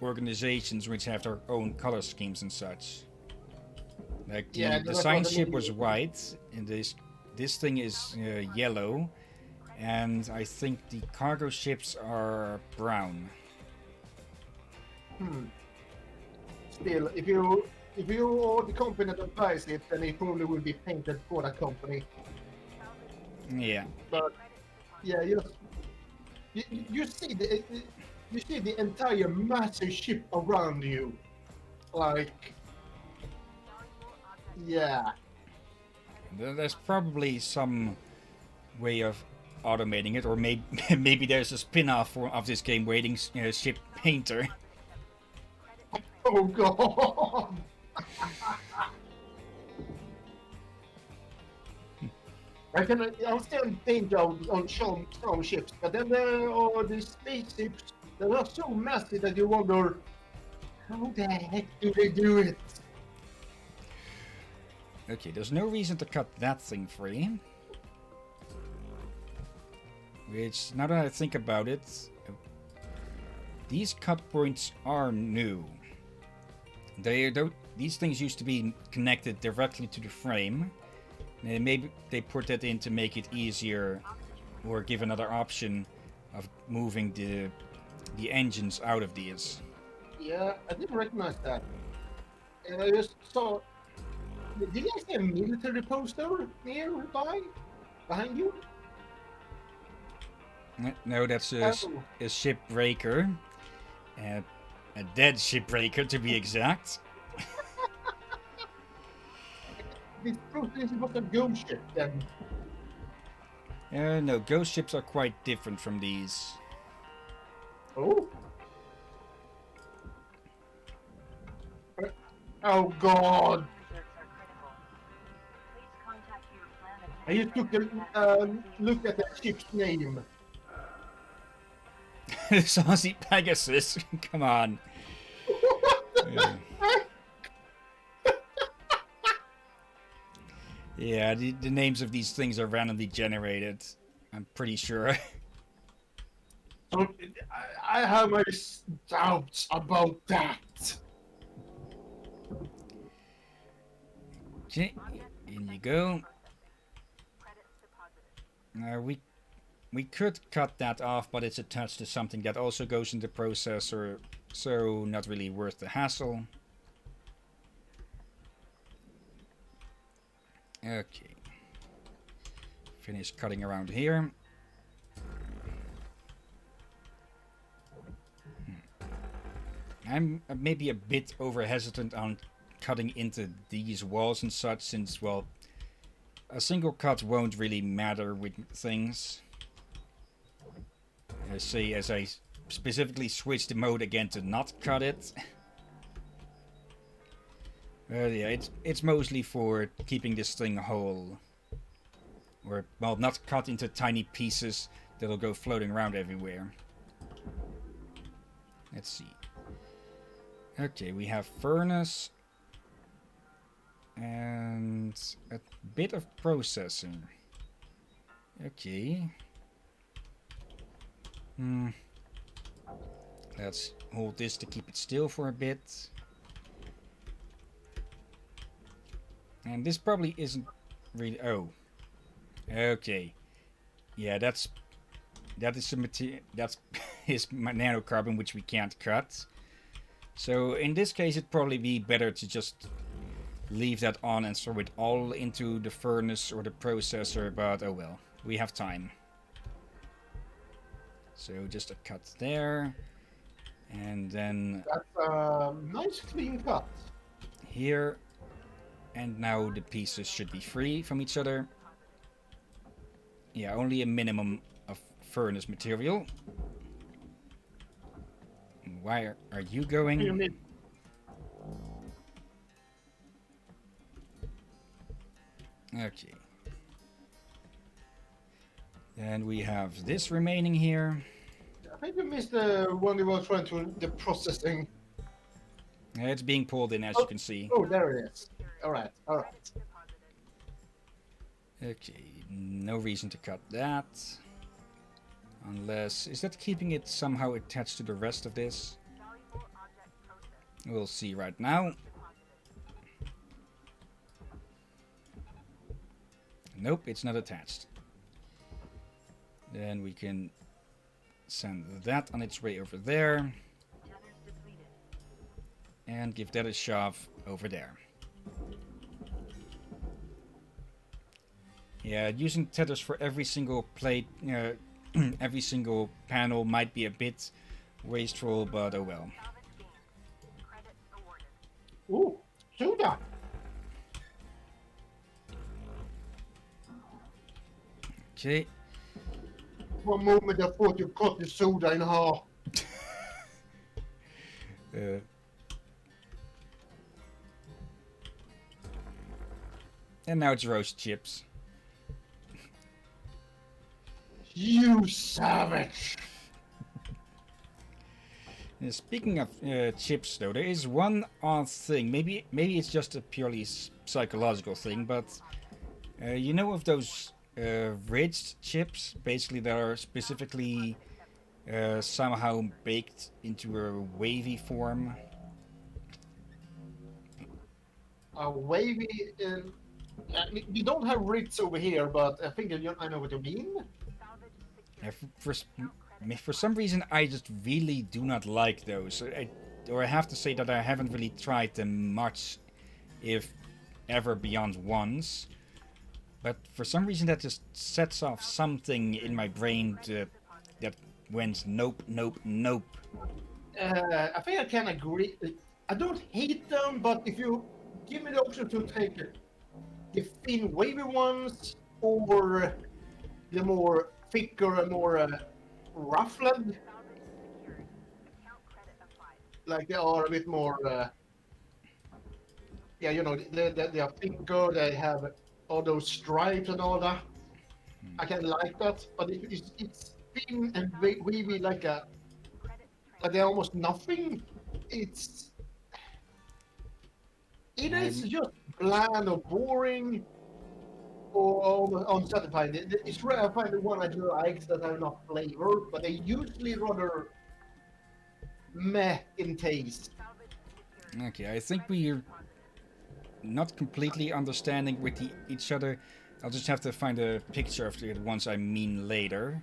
organizations which have their own color schemes and such. Like Yeah, the that's science what I ship mean. was white, and this thing is yellow, and I think the cargo ships are brown. Still, if you are the company that buys it, then it probably will be painted for that company. Yeah. But yeah, you see the entire massive ship around you, like, yeah. There's probably some way of automating it, or maybe maybe there's a spin-off of this game waiting, ship painter. Oh god. I'm still paint on some ships, but then there are these spaceships that are so massive that you wonder, how the heck do they do it? Okay, there's no reason to cut that thing free. Which, now that I think about it, these cut points are new. These things used to be connected directly to the frame. And maybe they put that in to make it easier, or give another option of moving the engines out of these. Yeah, I didn't recognize that. And I just saw. Did you see a military poster nearby? Behind you? No, that's a shipbreaker. A dead shipbreaker, to be exact. This poster is about a ghost ship then. No, ghost ships are quite different from these. Oh? Oh god! Reserves are critical. Please contact your plan I just took a look at the ship's name. Saucy Pegasus, come on. Yeah. Yeah, the names of these things are randomly generated. I'm pretty sure. So, I have my doubts about that. Okay, in you go. We could cut that off, but it's attached to something that also goes in the processor, so not really worth the hassle. Okay. Finish cutting around here. I'm maybe a bit over hesitant on cutting into these walls and such, since, well, a single cut won't really matter with things. Say, as I specifically switch the mode again to not cut it. Yeah, it's mostly for keeping this thing whole. Or, well, not cut into tiny pieces that'll go floating around everywhere. Let's see. Okay, we have furnace. And a bit of processing. Okay. Let's hold this to keep it still for a bit. And this probably isn't really... Oh, Okay. Yeah, that is the material. That's his nanocarbon, which we can't cut. So in this case, it'd probably be better to just leave that on and throw it all into the furnace or the processor. But oh well, we have time. So just a cut there, and then That's a nice clean cut. here, and now the pieces should be free from each other. Yeah, only a minimum of furnace material. Where are you You going? need Okay. Then we have this remaining here. I think we missed the one we were trying to the processing. It's being pulled in, as you can see. Oh, there it is. All right, all right. Okay, no reason to cut that. Unless... Is that keeping it somehow attached to the rest of this? We'll see right now. Nope, it's not attached. Then we can send that on its way over there. Tethers depleted. And give that a shove over there. Yeah, using tethers for every single plate, every single panel might be a bit wasteful, but oh well. Credit awarded. Ooh, soda. Okay. For a moment, I thought you cut the soda in half. Uh, and now it's roast chips. You savage. Speaking of chips, though, there is one odd thing. Maybe it's just a purely psychological thing, but you know of those ridged chips, basically that are specifically somehow baked into a wavy form. A wavy. We don't have Ritz over here, but I think I know what you mean. For some reason, I just really do not like those. Or I have to say that I haven't really tried them much, if ever beyond once. But for some reason, that just sets off something in my brain that went nope, nope, nope. I think I can agree. I don't hate them, but if you give me the option to take the thin wavy ones or the more thicker and more ruffled, like they are a bit more, yeah, you know, they are thicker, they have all those stripes and all that. I can like that, but it's thin and wavy like they're almost nothing. It is just bland or boring or unsatisfying. It's rare I find the one I do like that have enough flavor, but they usually rather meh in taste. Okay, I think we're not completely understanding with each other. I'll just have to find a picture of the ones I mean later.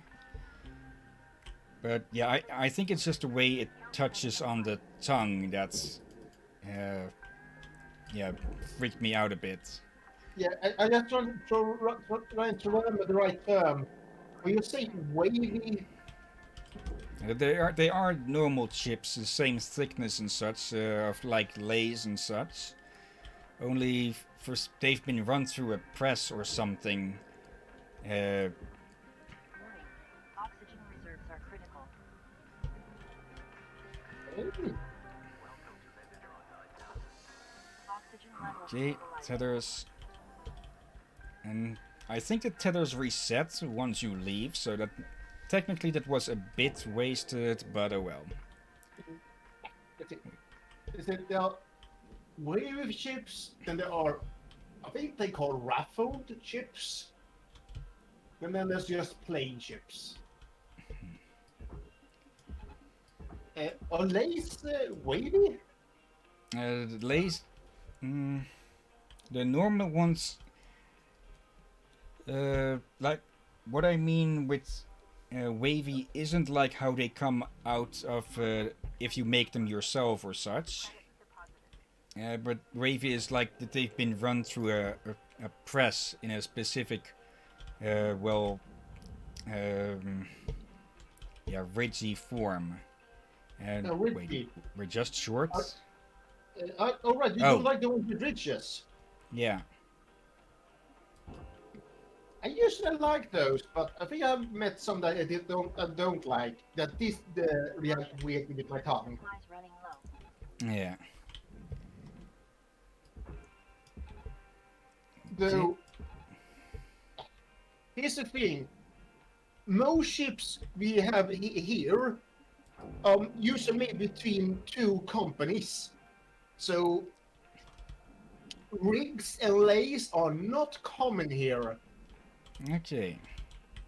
But yeah, I think it's just the way it touches on the tongue that's yeah, freaked me out a bit. Yeah, I just trying to remember the right term. When you say wavy, They are normal chips, the same thickness and such, of like Lay's and such. Only they've been run through a press or something. Warning. Oxygen reserves are critical. Oxygen levels Okay, stabilized. tethers. And I think the tethers reset once you leave, so that technically that was a bit wasted, but oh well. is it there are wavy chips, and there are, I think they call raffled chips, and then there's just plain chips. Are Lay's wavy? The Lay's, the normal ones. Like, what I mean with wavy isn't like how they come out of if you make them yourself or such. But wavy is like that they've been run through a press in a specific, well, um, yeah, ridgy form. And wait, Ridgy. we're just short. All right, you Oh. don't like the one with ridges. Yeah. I usually like those, but I think I've met some that I don't like. That this react weirdly with my tongue. Supplies running low. Yeah. Though, here's the thing. Most ships we have here usually made between two companies. So rigs and lays are not common here. Okay.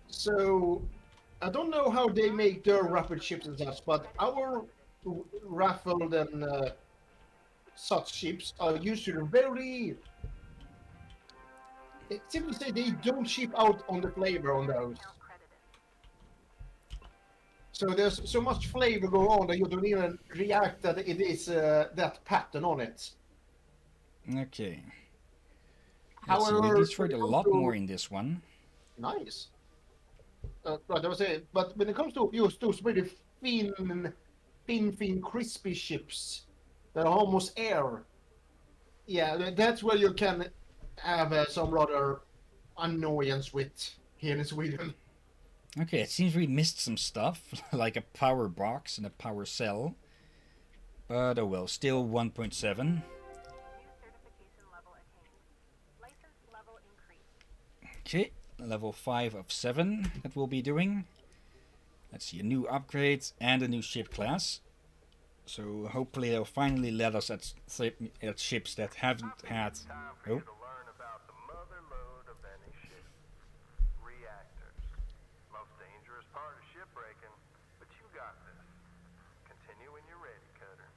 So I don't know how they make their rapid ships and such, but our raffled and such ships are usually very. It seems to say they don't ship out on the flavor on those. So there's so much flavor going on that you don't even react that it is that pattern on it. Okay. Let's see, we However, destroyed a when it lot comes to- more in this one. Nice. Right, I was saying, but when it comes to use those really thin, crispy ships that are almost air, yeah, that's where you can have some rather annoyance with here in Sweden. Okay, it seems we missed some stuff, like a power box and a power cell. But oh well, still 1.7. New certification level attained. License level increased. Okay, level 5 of 7 that we'll be doing. Let's see, a new upgrade and a new ship class. So hopefully they'll finally let us at ships that haven't had... Time for Oh, you to learn about the mother lode of any ship. Reactors. Most dangerous part of shipbreaking, but you got this. Continue when you're ready, Cutter.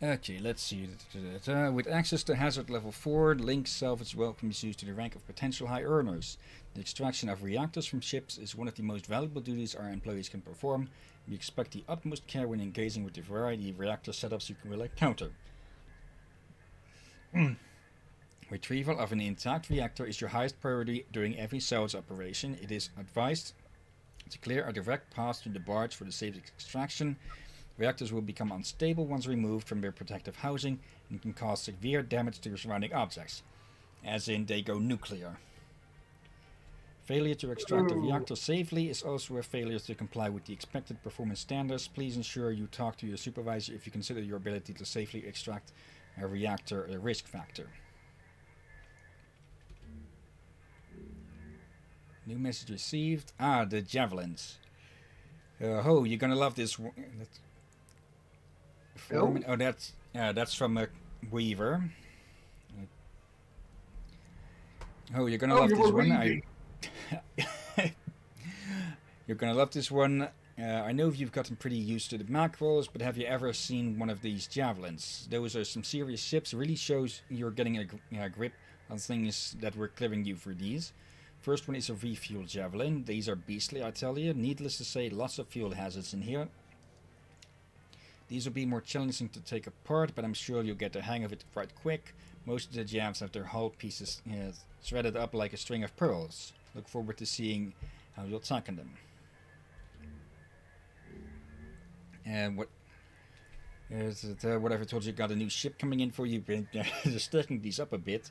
okay, let's see. With access to hazard level 4, Link salvage welcome is used to the rank of potential high earners. The extraction of reactors from ships is one of the most valuable duties our employees can perform. We expect the utmost care when engaging with the variety of reactor setups you will encounter. Retrieval of an intact reactor is your highest priority during every salvage operation. It is advised to clear a direct path to the barge for the safe extraction. Reactors will become unstable once removed from their protective housing and can cause severe damage to your surrounding objects, as in they go nuclear. Failure to extract the reactor safely is also a failure to comply with the expected performance standards. Please ensure you talk to your supervisor if you consider your ability to safely extract a reactor a risk factor. New message received. Ah, the javelins. Oh, you're gonna love this one. Oh, that's from a Weaver. Oh, you're gonna love this one. You're gonna love this one. I know you've gotten pretty used to the macros, but have you ever seen one of these javelins? Those are some serious ships. It really shows you're getting a grip on things that we're clearing you for these. First one is a refuel javelin. These are beastly, I tell you. Needless to say, lots of fuel hazards in here. These will be more challenging to take apart, but I'm sure you'll get the hang of it quite quick. Most of the jabs have their hull pieces threaded up like a string of pearls. Look forward to seeing how you'll tackle them. And what whatever I told you, got a new ship coming in for you. Just stacking these up a bit.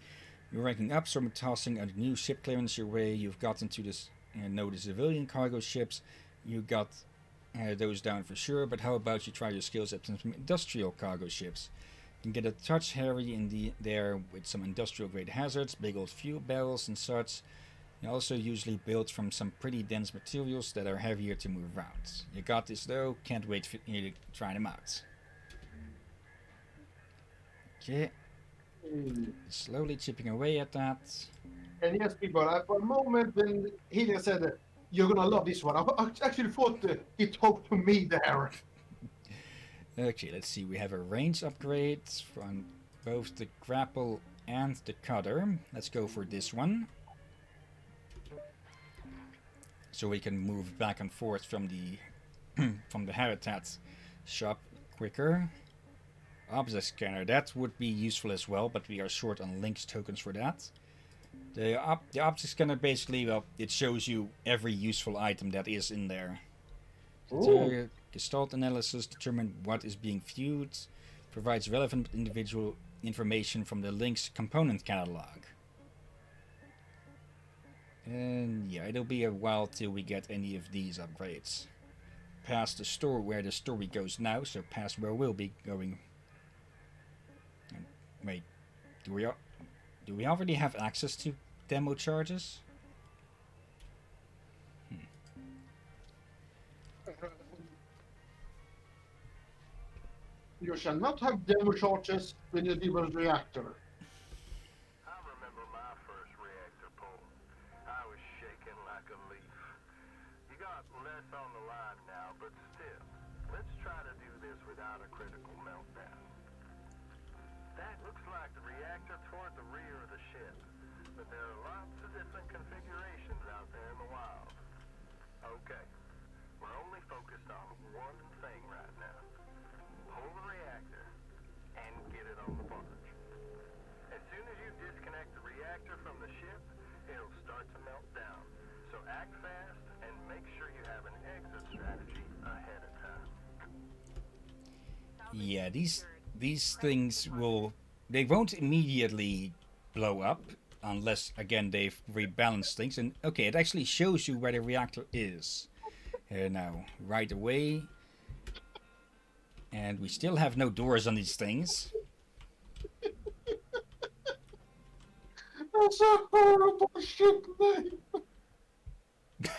You're ranking up, so I'm tossing a new ship clearance your way. You've gotten to this, the civilian cargo ships. You got those down for sure, but how about you try your skills at some industrial cargo ships? You can get a touch hairy in there with some industrial grade hazards, big old fuel barrels and such. They're also usually built from some pretty dense materials that are heavier to move around. You got this though, can't wait for you to try them out. Okay. Slowly chipping away at that. And yes, people, for a moment when Hillyan said, you're gonna love this one, I actually thought he talked to me there. Okay, let's see. We have a range upgrade from both the grapple and the cutter. Let's go for this one. So we can move back and forth from the from the habitat shop quicker. Object scanner, that would be useful as well, but we are short on links tokens for that. The object scanner basically, well, it shows you every useful item that is in there. Ooh. Gestalt analysis, determine what is being viewed, provides relevant individual information from the link's component catalog. And yeah, it'll be a while till we get any of these upgrades. Past the store where the story goes now, so past where we'll be going. And wait, do we already have access to demo charges? You shall not have demo charges with the Demon's reactor. I remember my first reactor pull. I was shaking like a leaf. You got less on the line now, but still, let's try to do this without a critical meltdown. That looks like the reactor toward the rear of the ship, but there are lots of different configurations out there in the wild. Okay, we're only focused on one thing right now. Pull the reactor and get it on the barge. As soon as you disconnect the reactor from the ship, it'll start to melt down. So act fast and make sure you have an exit strategy ahead of time. Yeah, these things they won't immediately blow up unless again they've rebalanced things. And okay, it actually shows you where the reactor is now right away. And we still have no doors on these things. That's a horrible ship name.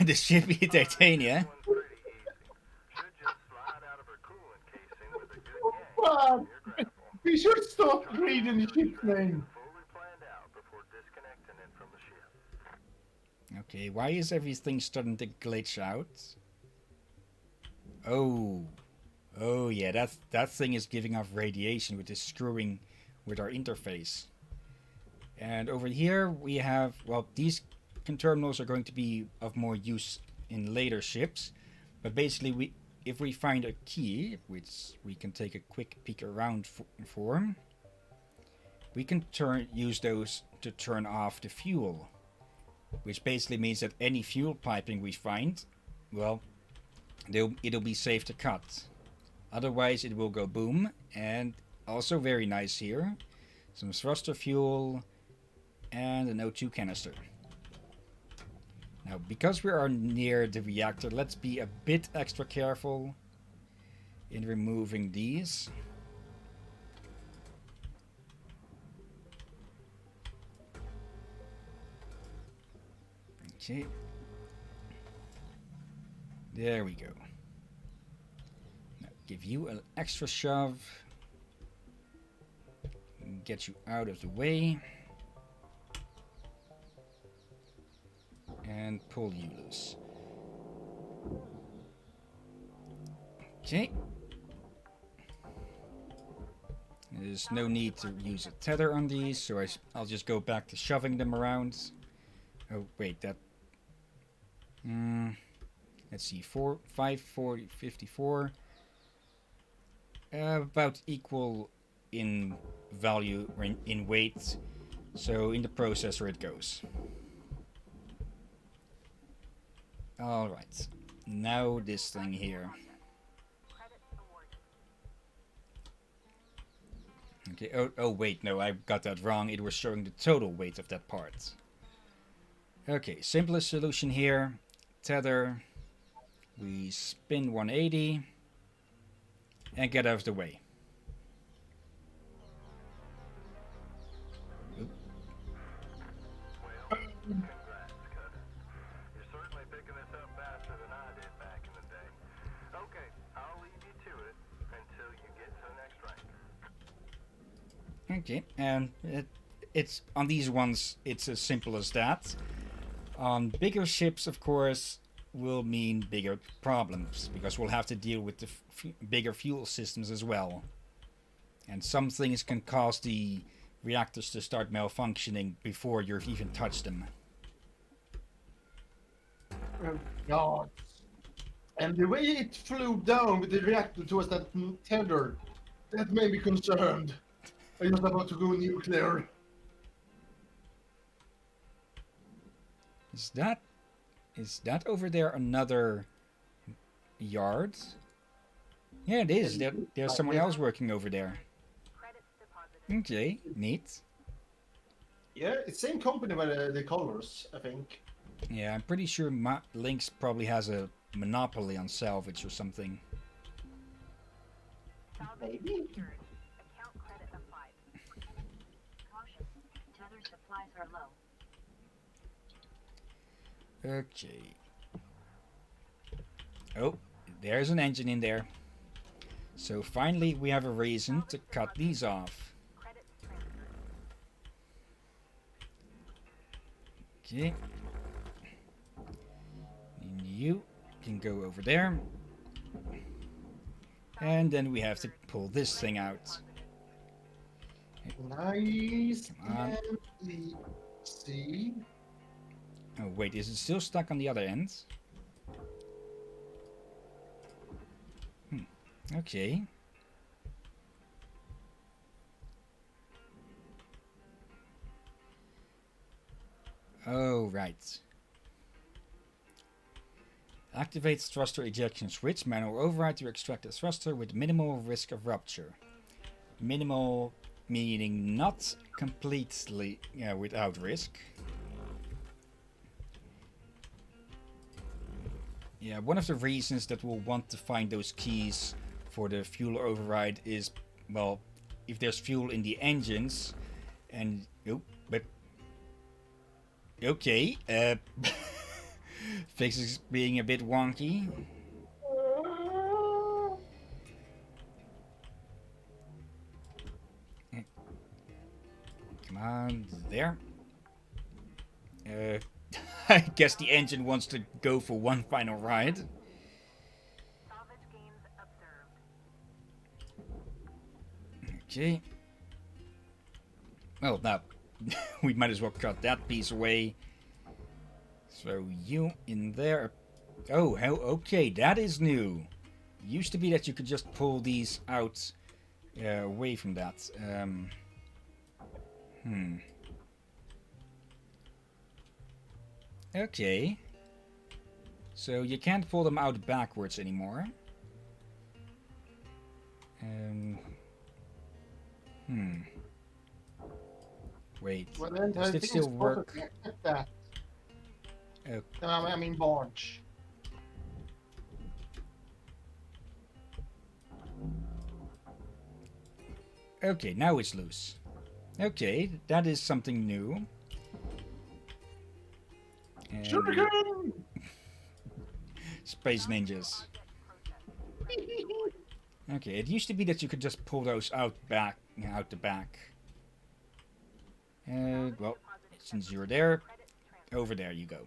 The ship Titania. One's pretty easy. Should just slide out of her coolant casing with a good Wow. yank. Your grapple. We should stop reading the ship name. Fully planned out before disconnecting it from the ship. Okay, why is everything starting to glitch out? Oh yeah, that thing is giving off radiation, which is screwing with our interface. And over here we have, well, these terminals are going to be of more use in later ships. But basically, if we find a key, which we can take a quick peek around for, we can use those to turn off the fuel. Which basically means that any fuel piping we find, well, it'll be safe to cut. Otherwise it will go boom. And also very nice here, some thruster fuel and an O2 canister. Now because we are near the reactor, let's be a bit extra careful in removing these. Okay. There we go. Now give you an extra shove. Get you out of the way. And pull you loose. Okay. There's no need to use a tether on these, so I'll just go back to shoving them around. Oh, wait, that... let's see, 54. About equal in value, or in weight. So in the processor it goes. Alright, now this thing here. Okay, oh wait, no, I got that wrong. It was showing the total weight of that part. Okay, simplest solution here. Tether. We spin 180. And get out of the way. Oop. Well, congrats, Cutter. You're certainly picking this up faster than I did back in the day. Okay, I'll leave you to it until you get to the next rank. Okay, and it's on these ones, it's as simple as that. On bigger ships, of course, will mean bigger problems, because we'll have to deal with the bigger fuel systems as well. And some things can cause the reactors to start malfunctioning before you've even touched them. Oh, God. And the way it flew down with the reactor towards that tether, that made me concerned. I was about to go nuclear. Is that over there another yard? Yeah, it is. There's someone else working over there. Credits deposited. Okay, neat. Yeah, it's same company by the colors, I think. Yeah, I'm pretty sure Lynx probably has a monopoly on salvage or something. Salvage Maybe. secured. Account credit applied. Caution. Tether supplies are low. Okay. Oh, there's an engine in there. So finally we have a reason to cut these off. Credits transferred. Okay. And you can go over there. And then we have to pull this thing out. Nice Come on. and easy. Oh wait, is it still stuck on the other end? Okay. Oh, right. Activate thruster ejection switch. Manual override to extract the thruster with minimal risk of rupture. Minimal meaning not completely without risk. Yeah, one of the reasons that we'll want to find those keys for the fuel override is, well, if there's fuel in the engines, and but okay, physics being a bit wonky. Come on, there. I guess the engine wants to go for one final ride. Salvage gains observed. Okay. Well, now, we might as well cut that piece away. So you in there. Oh, hell, okay, that is new. Used to be that you could just pull these out away from that. Okay. So you can't pull them out backwards anymore. Wait. Well, then Does I it think still it's work? At that. Okay. I mean barge. Okay, now it's loose. Okay, that is something new. And Shuriken! Space ninjas. Okay, it used to be that you could just pull those out the back. Well, since you're there, over there you go.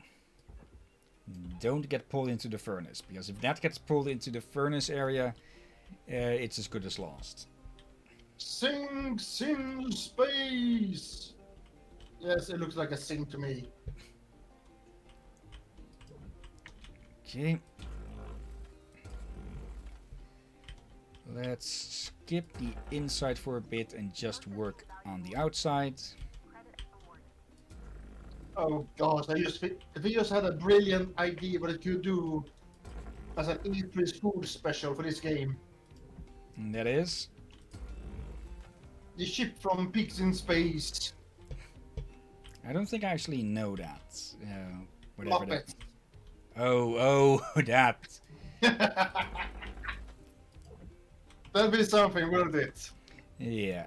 Don't get pulled into the furnace, because if that gets pulled into the furnace area, it's as good as lost. Sing space! Yes, it looks like a sing to me. Okay. Let's skip the inside for a bit and just work on the outside. Oh gosh, if we just had a brilliant idea what it could do as an E3 food special for this game. And that is? The ship from Pigs in Space. I don't think I actually know that. Whatever that. Muppets. Oh, that. That'll be something worth it. Yeah.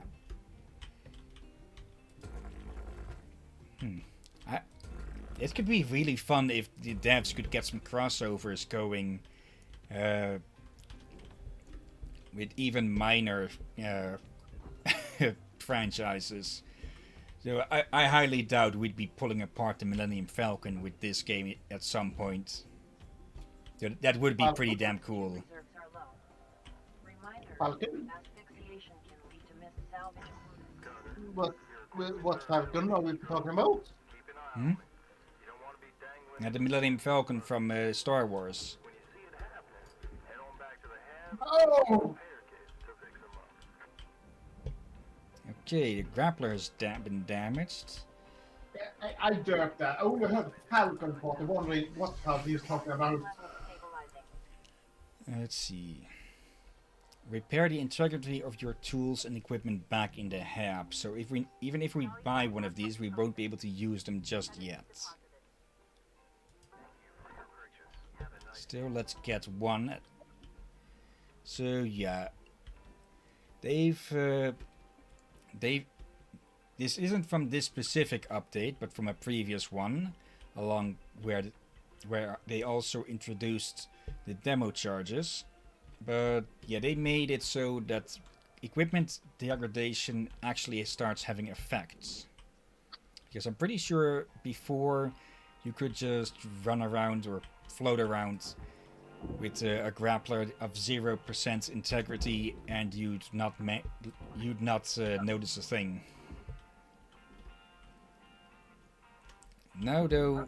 It could be really fun if the devs could get some crossovers going with even minor franchises. So I highly doubt we'd be pulling apart the Millennium Falcon with this game at some point. So that would be pretty damn cool. Reserves are low. Reminder, Falcon? asphyxiation can lead to missed salvage. But What Falcon are we talking about? Keep an eye Hmm? on it. You don't want to be dangling Yeah, the Millennium Falcon from Star Wars. when you see it happening. Head on back to the hab Oh! repair kit to fix them up. Okay, the grappler has been damaged. I derped that. I only heard Falcon part. I'm wondering what hell he's talking about. Level stabilizing. Let's see. Repair the integrity of your tools and equipment back in the hab. So even if we buy one of these, we won't be able to use them just yet. Still, let's get one. So yeah, they've this isn't from this specific update, but from a previous one, along where they also introduced the demo charges. But yeah, they made it so that equipment degradation actually starts having effects. Because I'm pretty sure before you could just run around or float around with a grappler of 0% integrity and you'd not notice a thing. Now though,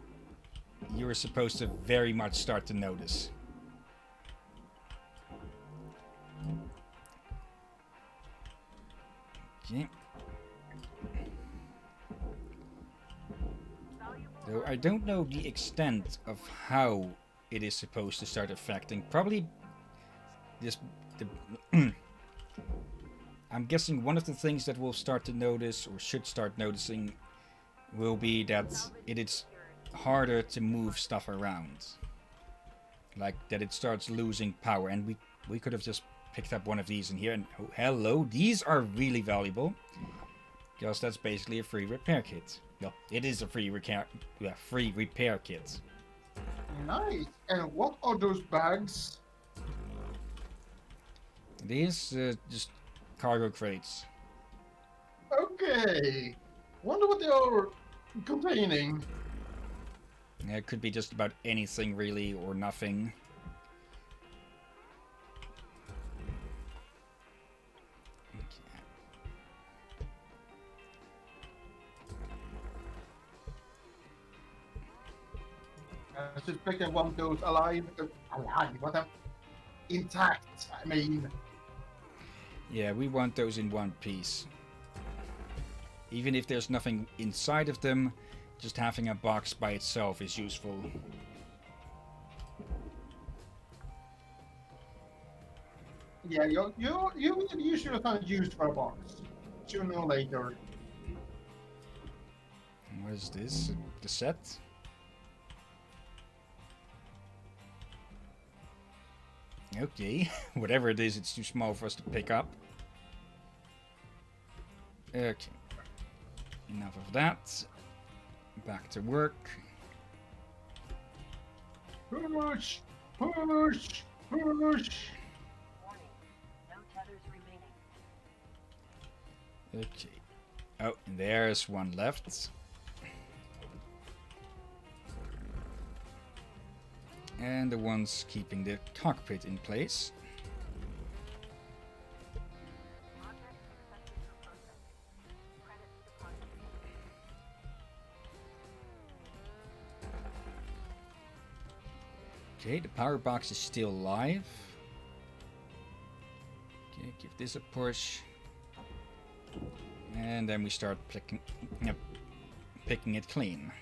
you're supposed to very much start to notice. Okay. Though I don't know the extent of how it is supposed to start affecting. Probably this the I'm guessing one of the things that we'll start to notice or should start noticing will be that it is harder to move stuff around. Like that it starts losing power, and we could have just picked up one of these in here and oh, hello, these are really valuable because that's basically a free repair kit. Well, it is a free repair kit. Nice. And what are those bags? These just cargo crates. Okay. Wonder what they are containing. It could be just about anything really or nothing. I suspect that one goes alive. Alive? What? Intact. I mean. Yeah, we want those in one piece. Even if there's nothing inside of them, just having a box by itself is useful. Yeah, you should have found use for a box sooner or later. What is this? The set? Okay, whatever it is, it's too small for us to pick up. Okay, enough of that. Back to work. Push! Push! Push! Warning. No tethers remaining. Okay. Oh, and there's one left. And the one's keeping the cockpit in place. Okay, the power box is still live. Okay, give this a push. And then we start picking it clean.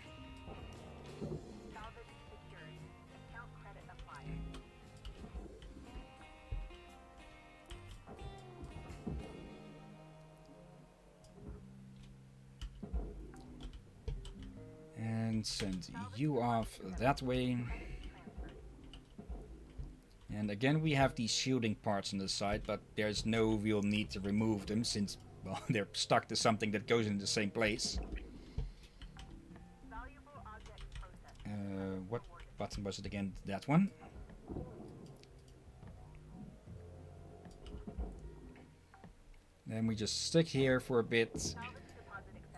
And send you off that way. And again we have these shielding parts on the side, but there's no real need to remove them since, well, they're stuck to something that goes in the same place. What button was it again? That one? Then we just stick here for a bit,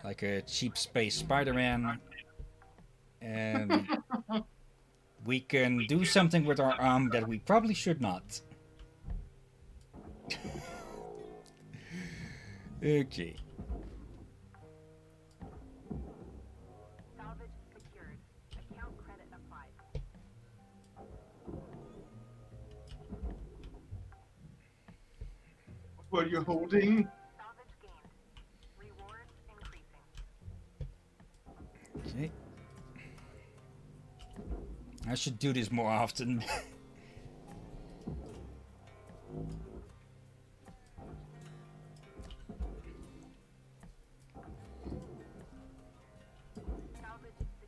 like a cheap space Spider-Man. And we can do something with our arm that we probably should not. Okay. were you holding? Salvage gained. Rewards increasing. Okay. I should do this more often.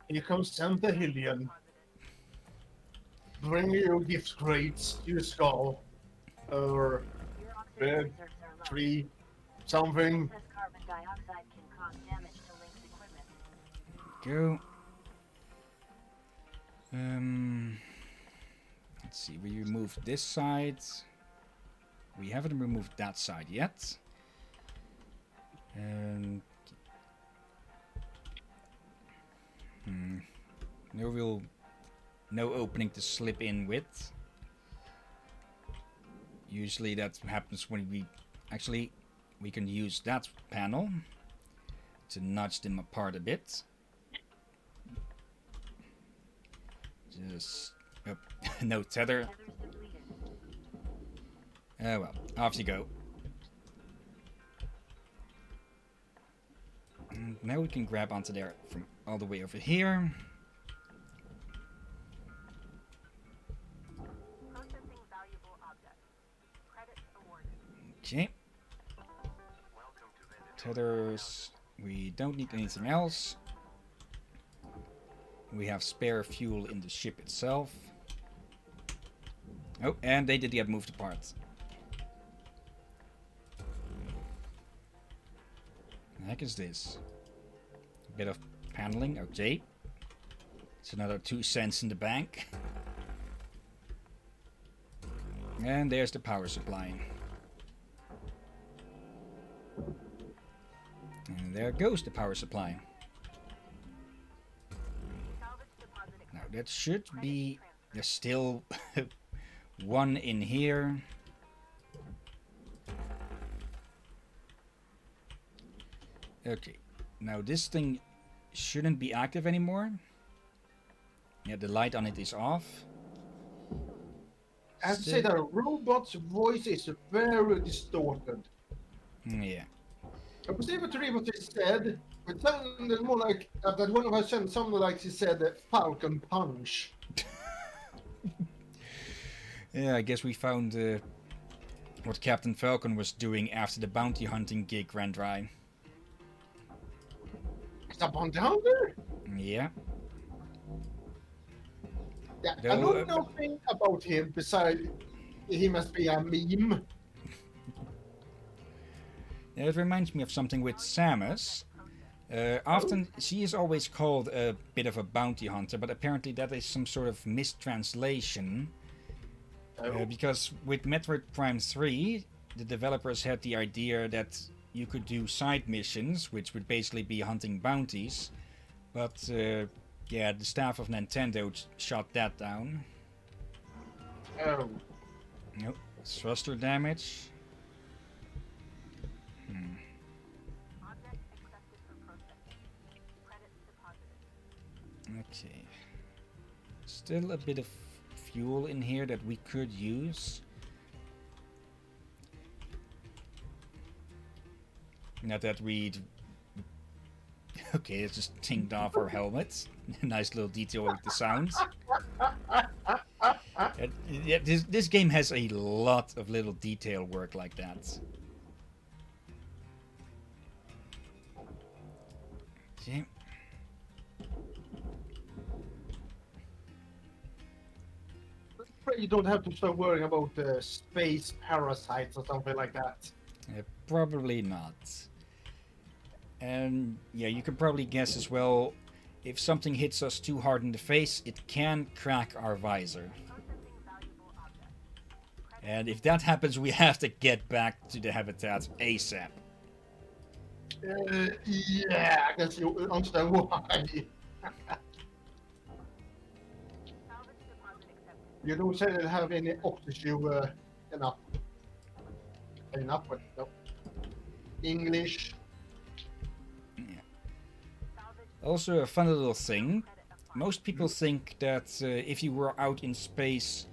Here comes Santa Hillyan. Bring your gift crates to your skull. Or Your oxygen Red. reserves are low. tree, something. Excess carbon dioxide can cause damage to Link's equipment. Go. Let's see. We removed this side. We haven't removed that side yet. No opening to slip in with. Usually that happens when we can use that panel to nudge them apart a bit. Just no tether. Tethers depleted. Well, off you go. And now we can grab onto there from all the way over here. Processing valuable objects. Credits awarded. Okay. Welcome to Vendor. Tethers. We don't need anything else. We have spare fuel in the ship itself. Oh, and they did get moved apart. The heck is this? A bit of paneling, okay. It's another 2 cents in the bank. And there's the power supply. And there goes the power supply. Salvage deposit Now accepted. that should Credits be... transferred. There's still one in here. Okay, now this thing shouldn't be active anymore. Yeah, the light on it is off. I have to say that a robot's voice is very distorted. Yeah. I was able to read what they said. It sounded more like that one of us sounded like he said Falcon Punch. Yeah, I guess we found what Captain Falcon was doing after the bounty hunting gig ran dry. Is that one down there? Yeah. Yeah, I No, don't know nothing about him besides he must be a meme. Yeah, it reminds me of something with Samus. Often she is always called a bit of a bounty hunter, but apparently that is some sort of mistranslation. Because with Metroid Prime 3, the developers had the idea that you could do side missions, which would basically be hunting bounties. But yeah, the staff of Nintendo shot that down. Oh. Nope. Thruster damage. Object accepted for processing. Credits deposited. Okay. Still a bit of fuel in here that we could use. Not that we'd... Okay, it's just tinged off our helmets. Nice little detail with the sounds. Yeah, this game has a lot of little detail work like that. Okay. Pray you don't have to start worrying about space parasites or something like that. Probably not. And yeah, you can probably guess as well, if something hits us too hard in the face, it can crack our visor. Processing valuable objects. And if that happens, we have to get back to the habitat ASAP. Yeah, I guess you understand why. Salvage deposit accepted. You don't say they have any oxygen enough. Enough, but no. English. Salvage Also, a fun little thing. credit applied. Most people think that if you were out in space,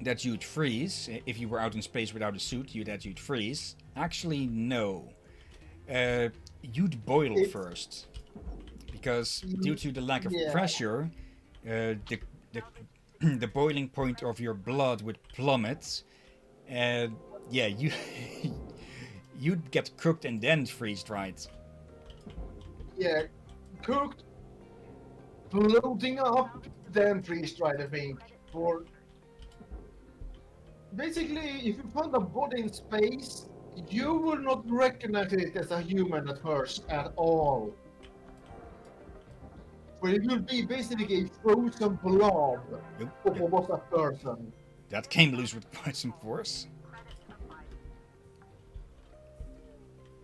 that you'd freeze. If you were out in space without a suit, you'd freeze. Actually, no. You'd boil It's- first. Because due to the lack of Yeah. pressure, the the boiling point of your blood would plummet. And yeah, you'd get cooked and then freeze-dried. Yeah, cooked, floating up, then freeze-dried, I think. Or basically, if you find a body in space, you will not recognize it as a human at first at all. But it will be basically a frozen blob Nope. of what was a person. That came loose with quite some force.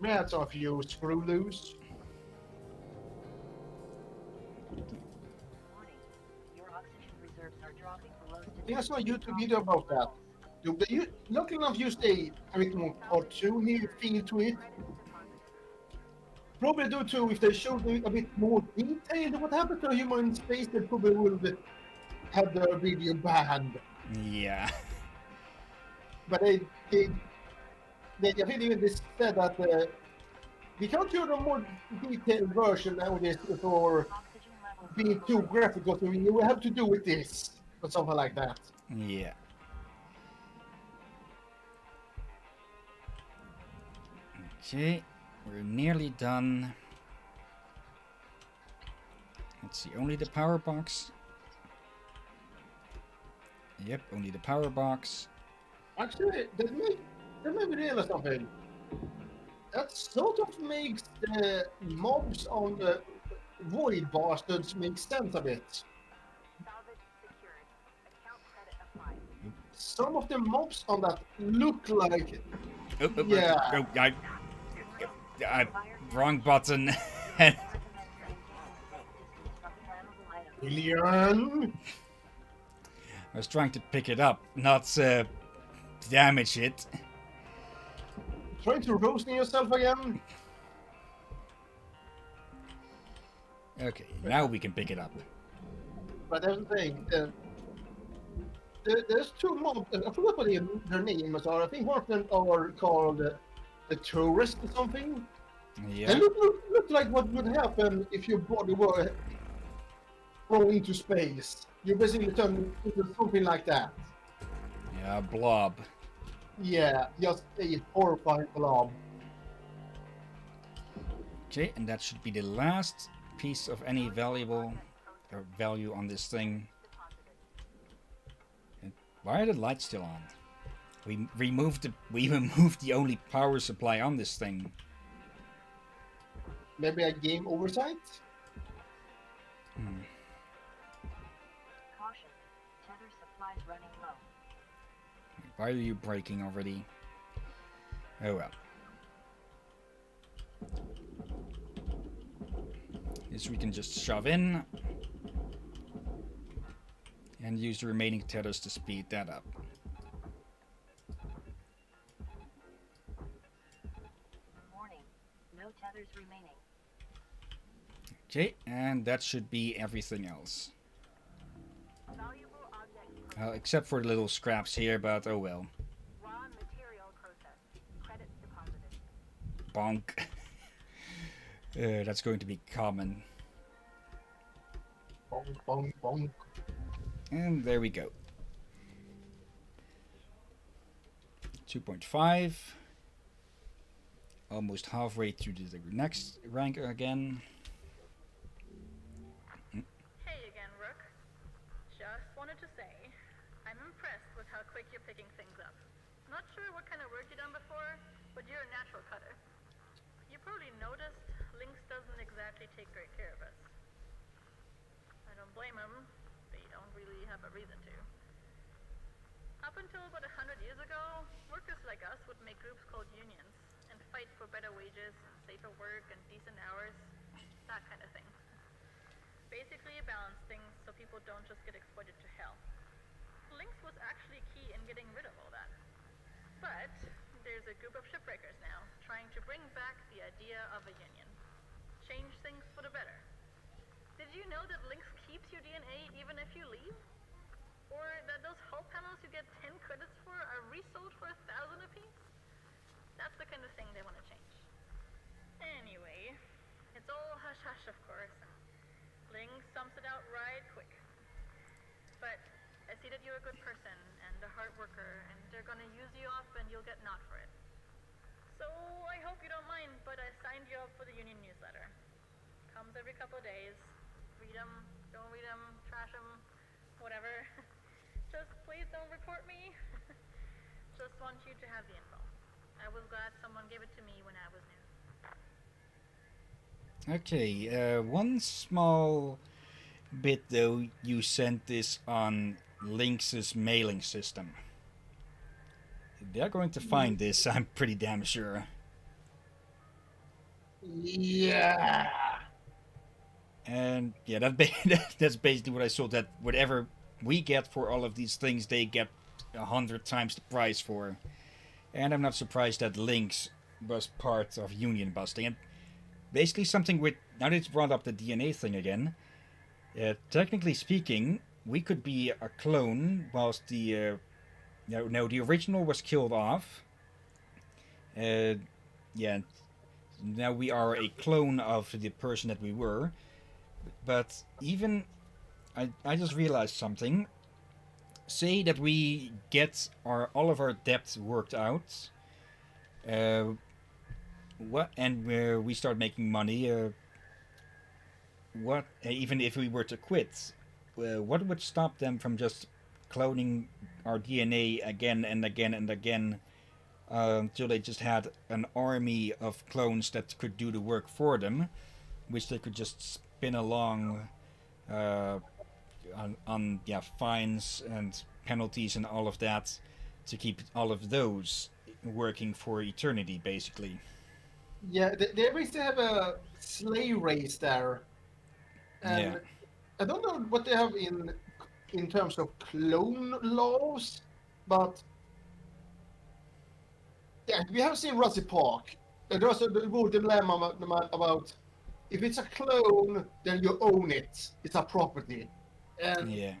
That's a few screw loose. Warning. Your oxygen reserves are dropping below Yeah, I saw a statistical YouTube video about that. levels. You luckily enough used a bit more cartoony feel to it. Probably do too if they showed a bit more detail what happened to a human in space. They probably would have their video banned. Yeah. But they I think even they said that we can't show a more detailed version nowadays for Oxygen levels being are too below graphic. Because we will have to do with this or something like that. Yeah. Okay, we're nearly done. Let's see, only the power box. Yep, only the power box. Actually, that made me realize something. That sort of makes the mobs on the Void Bastards make sense a bit. Salvage secured. Account credit applied. Some of the mobs on that look like Oh, Yeah. Wrong button. Recommend maintaining a safe distance from flammable items. Hillyan. I was trying to pick it up, not damage it. Trying to roasting yourself again. Okay, now we can pick it up. But that's the thing. There's two mobs. I forgot what their names are. I think one of them are called the Tourist or something. Yeah. They look like what would happen if your body were thrown into space. You basically turn into something like that. Yeah, blob. Yeah, just a horrifying blob. Okay, and that should be the last piece of any valuable or value on this thing. And why are the lights still on? We removed the only power supply on this thing. Maybe a game oversight? Caution. Tether supplies running low. Why are you breaking already? Oh well. This we can just shove in and use the remaining tethers to speed that up. Warning. No tethers remaining. Okay, and that should be everything else. Valuable objects. Except for the little scraps here, but oh well. Raw material processed. Credits deposited. Bonk. That's going to be common. Bonk, bonk, bonk. And there we go. 2.5. Almost halfway through the next rank again. Hey again, Rook. Just wanted to say, I'm impressed with how quick you're picking things up. Not sure what kind of work you've done before, but you're a natural cutter. You probably noticed Lynx doesn't exactly take great care of us. I don't blame him. They don't really have a reason to. Up until about 100 years ago, workers like us would make groups called unions and fight for better wages, safer work, and decent hours. That kind of thing. Basically balance things so people don't just get exploited to hell. Lynx was actually key in getting rid of all that. But there's a group of shipbreakers now, trying to bring back the idea of a union. Change things for the better. Did you know that Lynx keeps your DNA even if you leave? Or that those hull panels you get 10 credits for are resold for 1,000 apiece? That's the kind of thing they want to change. Anyway, it's all hush-hush, of course, and Ling sums it out right quick. But I see that you're a good person and a hard worker, and they're gonna use you up and you'll get naught for it. So I hope you don't mind, but I signed you up for the union newsletter. Comes every couple of days. Read them, don't read them, trash them, whatever. Just please don't report me. Just want you to have the info. I was glad someone gave it to me when I was new. Okay, one small bit though, you sent this on Lynx's mailing system. They're going to find this, I'm pretty damn sure. Yeah. And yeah, that's basically what I saw, that whatever we get for all of these things, they get 100 times the price for. And I'm not surprised that Lynx was part of union busting. And basically something with, now that it's brought up the DNA thing again, technically speaking, we could be a clone whilst the the original was killed off. Yeah, now we are a clone of the person that we were. But even I just realized something. Say that we get all of our debts worked out. We start making money. Even if we were to quit, what would stop them from just cloning our DNA again and again and again until they just had an army of clones that could do the work for them, which they could just spin along on fines and penalties and all of that to keep all of those working for eternity, basically. Yeah, they basically have a slave race there, and Yeah. I don't know what they have in terms of clone laws, but yeah, we have seen Jurassic Park. There's a whole dilemma about if it's a clone, then you own it. It's a property, and Yeah.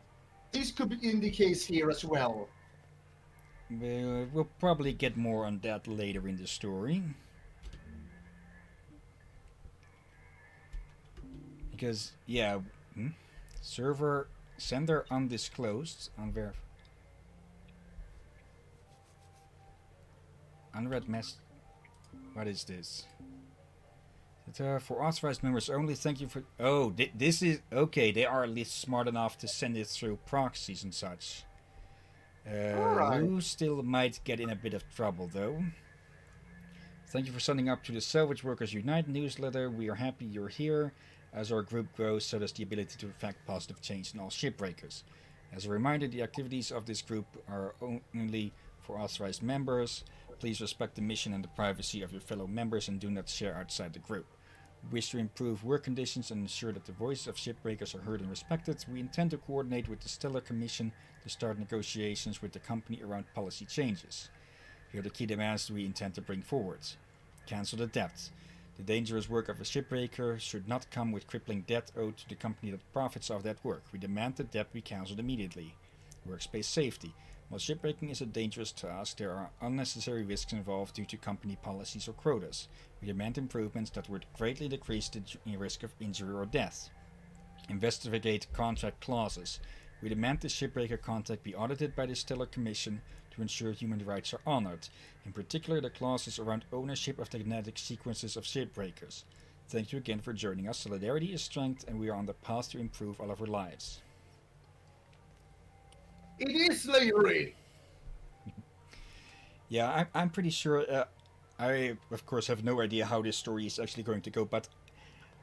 this could be in the case here as well. We'll probably get more on that later in the story. Because, yeah, server sender undisclosed, unread mess. What is this? For authorized members only, thank you for. Oh, this is. Okay, they are at least smart enough to send it through proxies and such. Alright. Lou still might get in a bit of trouble, though. Thank you for signing up to the Salvage Workers Unite newsletter. We are happy you're here. As our group grows, so does the ability to effect positive change in all shipbreakers. As a reminder, the activities of this group are only for authorized members. Please respect the mission and the privacy of your fellow members and do not share outside the group. We wish to improve work conditions and ensure that the voices of shipbreakers are heard and respected. We intend to coordinate with the Stellar Commission to start negotiations with the company around policy changes. Here are the key demands we intend to bring forward. Cancel the debt. The dangerous work of a shipbreaker should not come with crippling debt owed to the company that profits off that work. We demand the debt be cancelled immediately. Workspace safety. While shipbreaking is a dangerous task, there are unnecessary risks involved due to company policies or quotas. We demand improvements that would greatly decrease the risk of injury or death. Investigate contract clauses. We demand the shipbreaker contract be audited by the Stellar Commission to ensure human rights are honored, in particular the clauses around ownership of the genetic sequences of shipbreakers. Thank you again for joining us. Solidarity is strength, and we are on the path to improve all of our lives. It is slavery! Yeah, I'm pretty sure. I, of course, have no idea how this story is actually going to go, but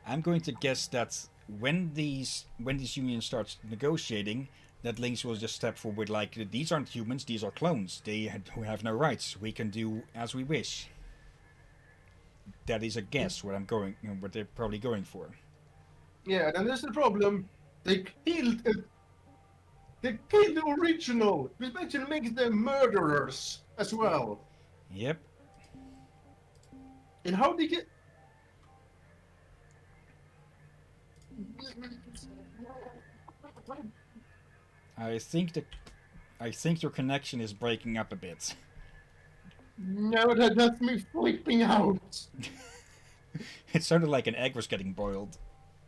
I'm going to guess that when these unions start negotiating, that Lynx will just step forward like, these aren't humans, these are clones. They have no rights. We can do as we wish. That is a guess what they're probably going for. Yeah, and there's the problem. They killed the original, which actually makes them murderers as well. Yep. And how they get... I think your connection is breaking up a bit. No, that's me flipping out. It sounded like an egg was getting boiled.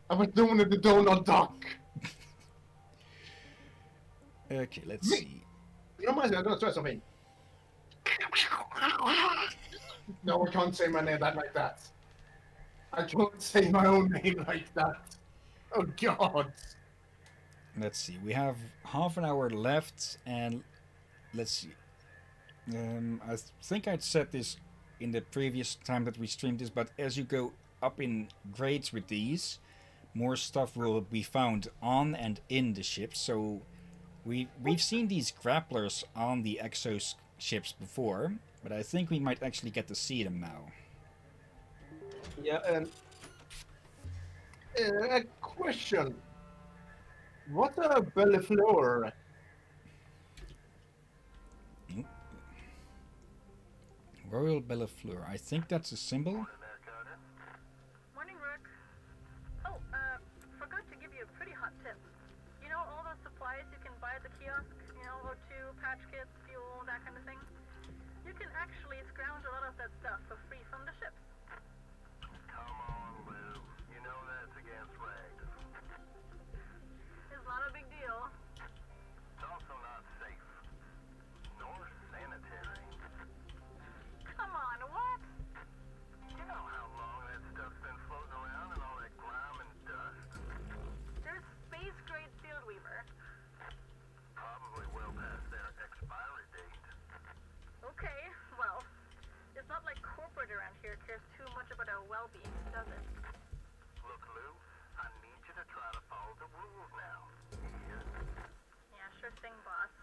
I was doing the Donald Duck. Okay, let's Me. see. You know, I'm gonna try something. No, I can't say my name like that. I can't say my own name like that. Oh God. Let's see. We have half an hour left, and let's see. I think I'd said this in the previous time that we streamed this, but as you go up in grades with these, more stuff will be found on and in the ships. So we've seen these grapplers on the Exos ships before, but I think we might actually get to see them now. Yeah, a question. What a bellefleur? Royal Bellefleur. I think that's a symbol. Morning there, Carter. Morning, Rook. Oh, forgot to give you a pretty hot tip. You know all those supplies you can buy at the kiosk? You know, O2, patch kits, fuel, that kind of thing? You can actually scrounge a lot of that stuff for free from the ships. Come on, Lou. You know that's against regs. It's not a big deal. It's also not safe. Nor sanitary. Come on, what? You know how long that stuff's been floating around and all that grime and dust? There's space-grade field weaver. Probably well past their expiry date. Okay, well, it's not like corporate around here cares too much about our well-being, does it? Look, Lou, I need you to try to follow the rules now. Yeah? Yeah, sure thing, boss.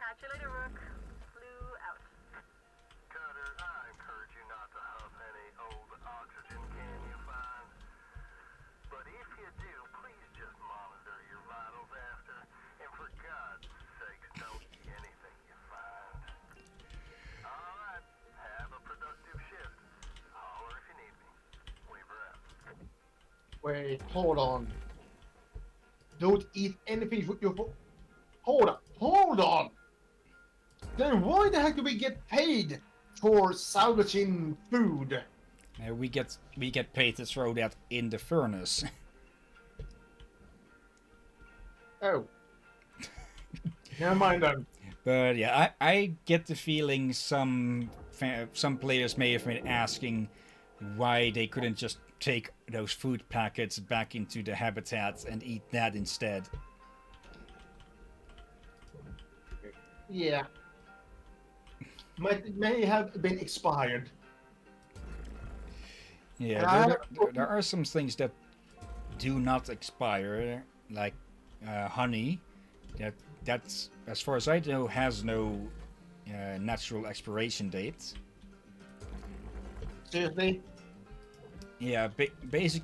Catch you later, Rook. Blue out. Carter, I encourage you not to huff any old oxygen can you find. But if you do, please just monitor your vitals after. And for God's sakes, don't eat anything you find. All right, have a productive shift. Holler if you need me. Weaver out. Wait, hold on. Don't eat anything with your. Hold on. Then why the heck do we get paid for salvaging food? We get paid to throw that in the furnace. Oh. Never mind then. But yeah, I get the feeling some players may have been asking why they couldn't just take those food packets back into the habitat and eat that instead. Yeah. May have been expired. Yeah, there are some things that do not expire, like honey. That's, as far as I know, has no natural expiration date. Seriously? Yeah, basic.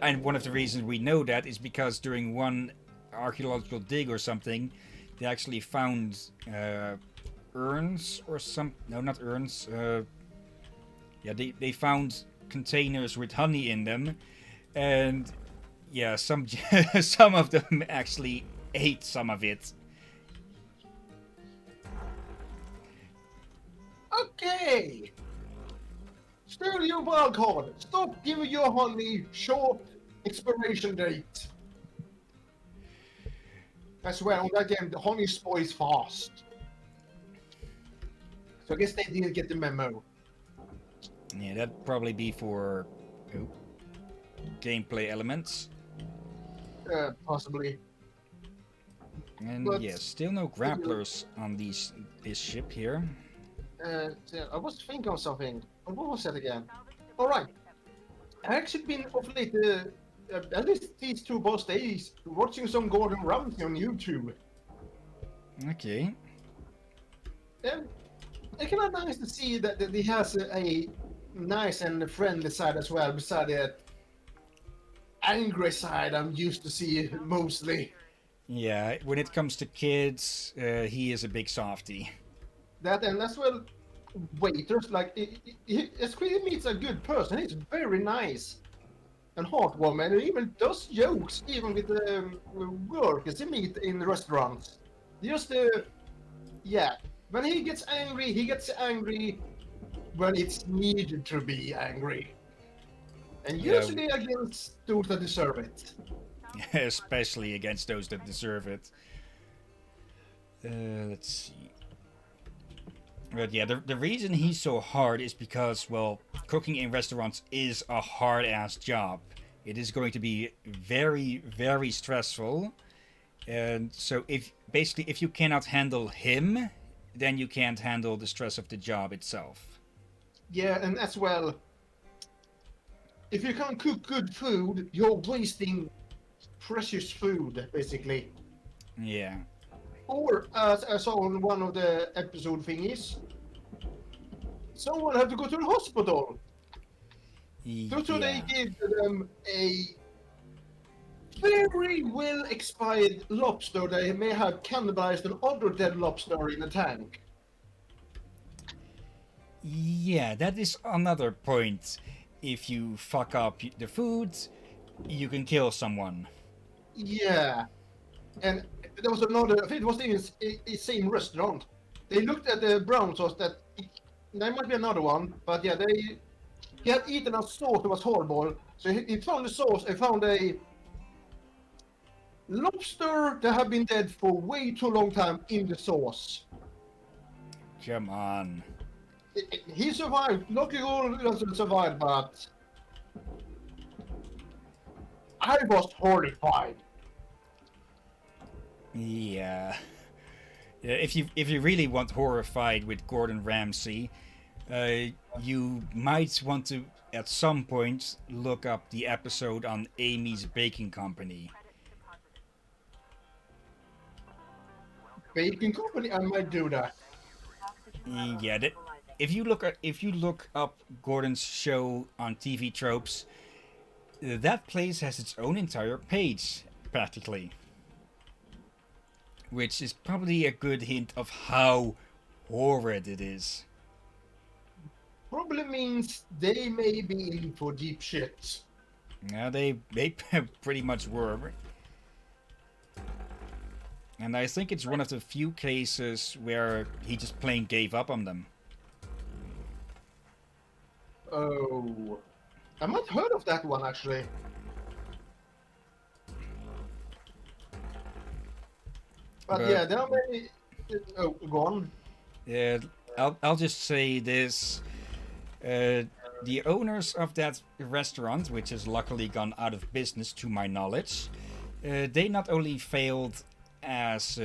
And one of the reasons we know that is because during one archaeological dig or something, they actually found urns or some. No, not urns. Yeah, they found containers with honey in them, and yeah, some some of them actually ate some of it. Okay. Still your wild card. Stop giving your honey short expiration date. I swear on that game, the honey spoils fast. So I guess they didn't get the memo. Yeah, that'd probably be for gameplay elements. Possibly. And But- yeah, still no grapplers on this ship here. So I was thinking of something. What was that again? All right. I actually been of late, at least these 2 boss days, watching some Gordon Ramsay on YouTube. Okay. It's kind of nice to see that he has a nice and friendly side as well, beside the angry side I'm used to see mostly. Yeah, when it comes to kids, he is a big softie. That and as well, waiters, like, Squid meets a good person. He's very nice. and heartwarming, and even does jokes even with the workers he meet in restaurants. Just yeah, when he gets angry when it's needed to be angry, and Yeah. usually against those that deserve it. Especially against those that deserve it. Let's see. But yeah, the reason he's so hard is because, well, cooking in restaurants is a hard ass job. It is going to be very, very stressful. And so if you cannot handle him, then you can't handle the stress of the job itself. Yeah, and as well, if you can't cook good food, you're wasting precious food, basically. Yeah. Or, as I saw on one of the episode thingies, someone had to go to the hospital. So they Yeah. gave them a very well expired lobster they may have cannibalized an other dead lobster in a tank. Yeah, that is another point. If you fuck up the food, you can kill someone. Yeah. And there was another, I think it was even a same restaurant. They looked at the brown sauce there might be another one, but yeah, he had eaten a sauce that was horrible. So he found the sauce and found a lobster that had been dead for way too long time in the sauce. Come on. He survived. Luckily, all doesn't survive, but I was horrified. Yeah. Yeah, if you really want horrified with Gordon Ramsay, you might want to at some point look up the episode on Amy's Baking Company. Baking company, I might do that. Oxygen Yeah, levels equalizing. if you look up Gordon's show on TV Tropes, that place has its own entire page practically, which is probably a good hint of how horrid it is. Probably means they may be in for deep shit. Yeah, they pretty much were. And I think it's one of the few cases where he just plain gave up on them. Oh, I might have heard of that one actually. But But- yeah, there are many. Oh, go on. Yeah, I'll just say this. The owners of that restaurant, which has luckily gone out of business to my knowledge, they not only failed as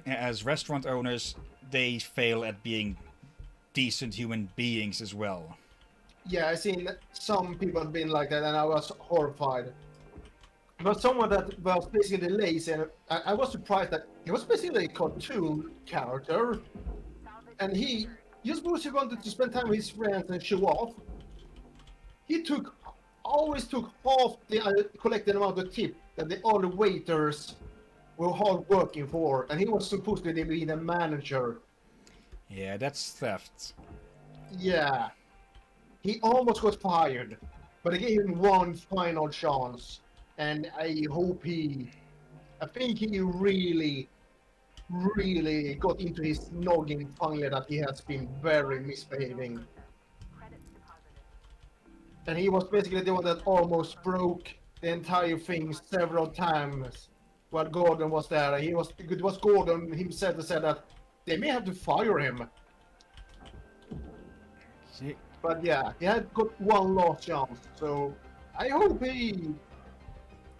as restaurant owners, they fail at being decent human beings as well. Yeah, I seen some people have been like that, and I was horrified. But someone that was basically lazy, and I was surprised that he was basically a cartoon character, and he just because he wanted to spend time with his friends and show off, he always took half the collected amount of tip that the other waiters were hard working for, and he was supposed to be the manager. Yeah, that's theft. Yeah, he almost got fired, but I gave him one final chance, and I think he really got into his noggin finally that he has been very misbehaving. And he was basically the one that almost broke the entire thing several times while Gordon was there. It was Gordon himself that said that they may have to fire him. See, But yeah, he had got one last chance, so I hope he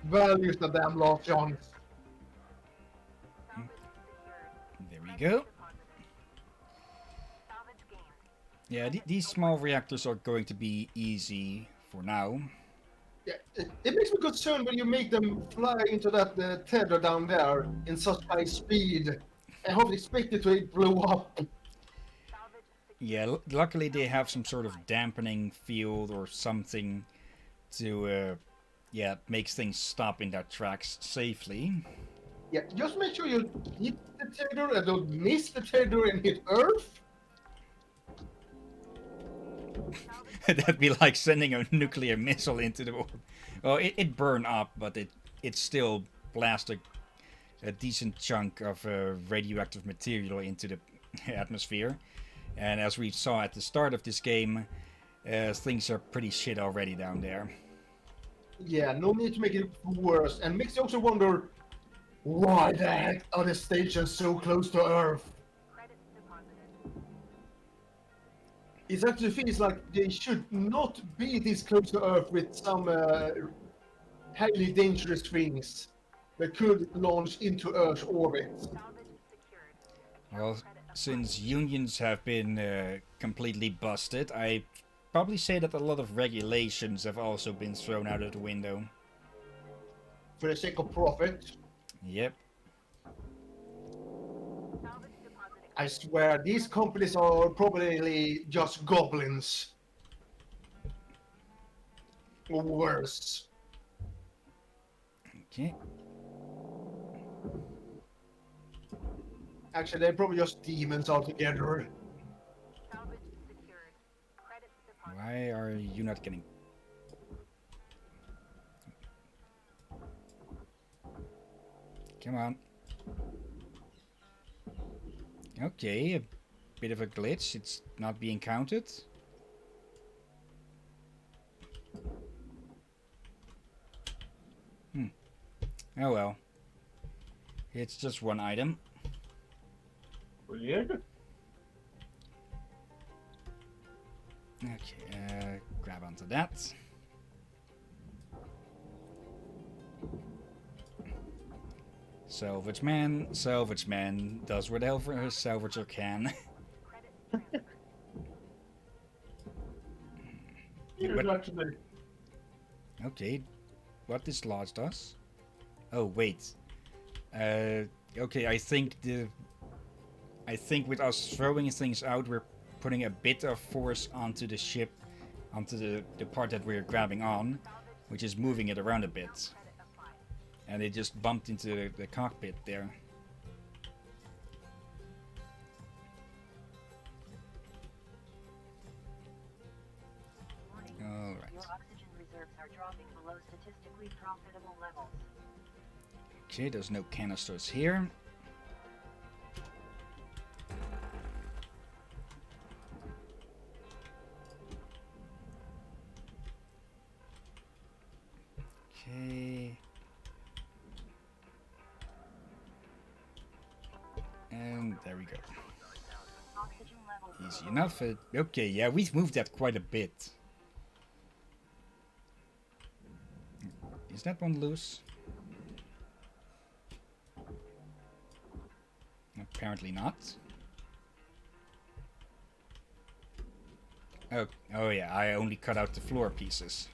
values the damn last chance. there we go. Salvage gained. Yeah, these small reactors are going to be easy for now. Yeah, it makes me concerned when you make them fly into that tether down there in such high speed. I hope expect it to blow up. Yeah, luckily they have some sort of dampening field or something to, make things stop in their tracks safely. Yeah, just make sure you hit the tether and don't miss the tether and hit Earth. That'd be like sending a nuclear missile into the orb. Well, it burned up, but it still blasted a decent chunk of radioactive material into the atmosphere. And as we saw at the start of this game, things are pretty shit already down there. Yeah, no need to make it worse. And makes you also wonder, why the heck are the stations so close to Earth? Credits deposited. It actually feels like they should not be this close to Earth with some highly dangerous things that could launch into Earth's orbit. Salvage secured. Well, since unions have been completely busted, I probably say that a lot of regulations have also been thrown out of the window. For the sake of profit. Yep. Salvage deposit I swear, these companies are probably just goblins. Or worse. Okay. Actually, they're probably just demons altogether. salvage secured. Credits deposited. Why are you not getting... Come on. Okay, a bit of a glitch. It's not being counted. Oh well. It's just one item. Weird. Okay, grab onto that. Salvage man does whatever a salvager can. Credits transferred. Weird, actually. Okay, what this large does? Oh wait. Okay, I think with us throwing things out, we're putting a bit of force onto the ship, onto the part that we're grabbing on, which is moving it around a bit. Credit applied. And it just bumped into the cockpit there. Warning. Alright. Your oxygen reserves are dropping below statistically profitable levels. Okay, there's no canisters here. Okay. And there we go. Oxygen levels. Easy enough. Okay, yeah, we've moved that quite a bit. Is that one loose? Apparently not. Oh yeah, I only cut out the floor pieces.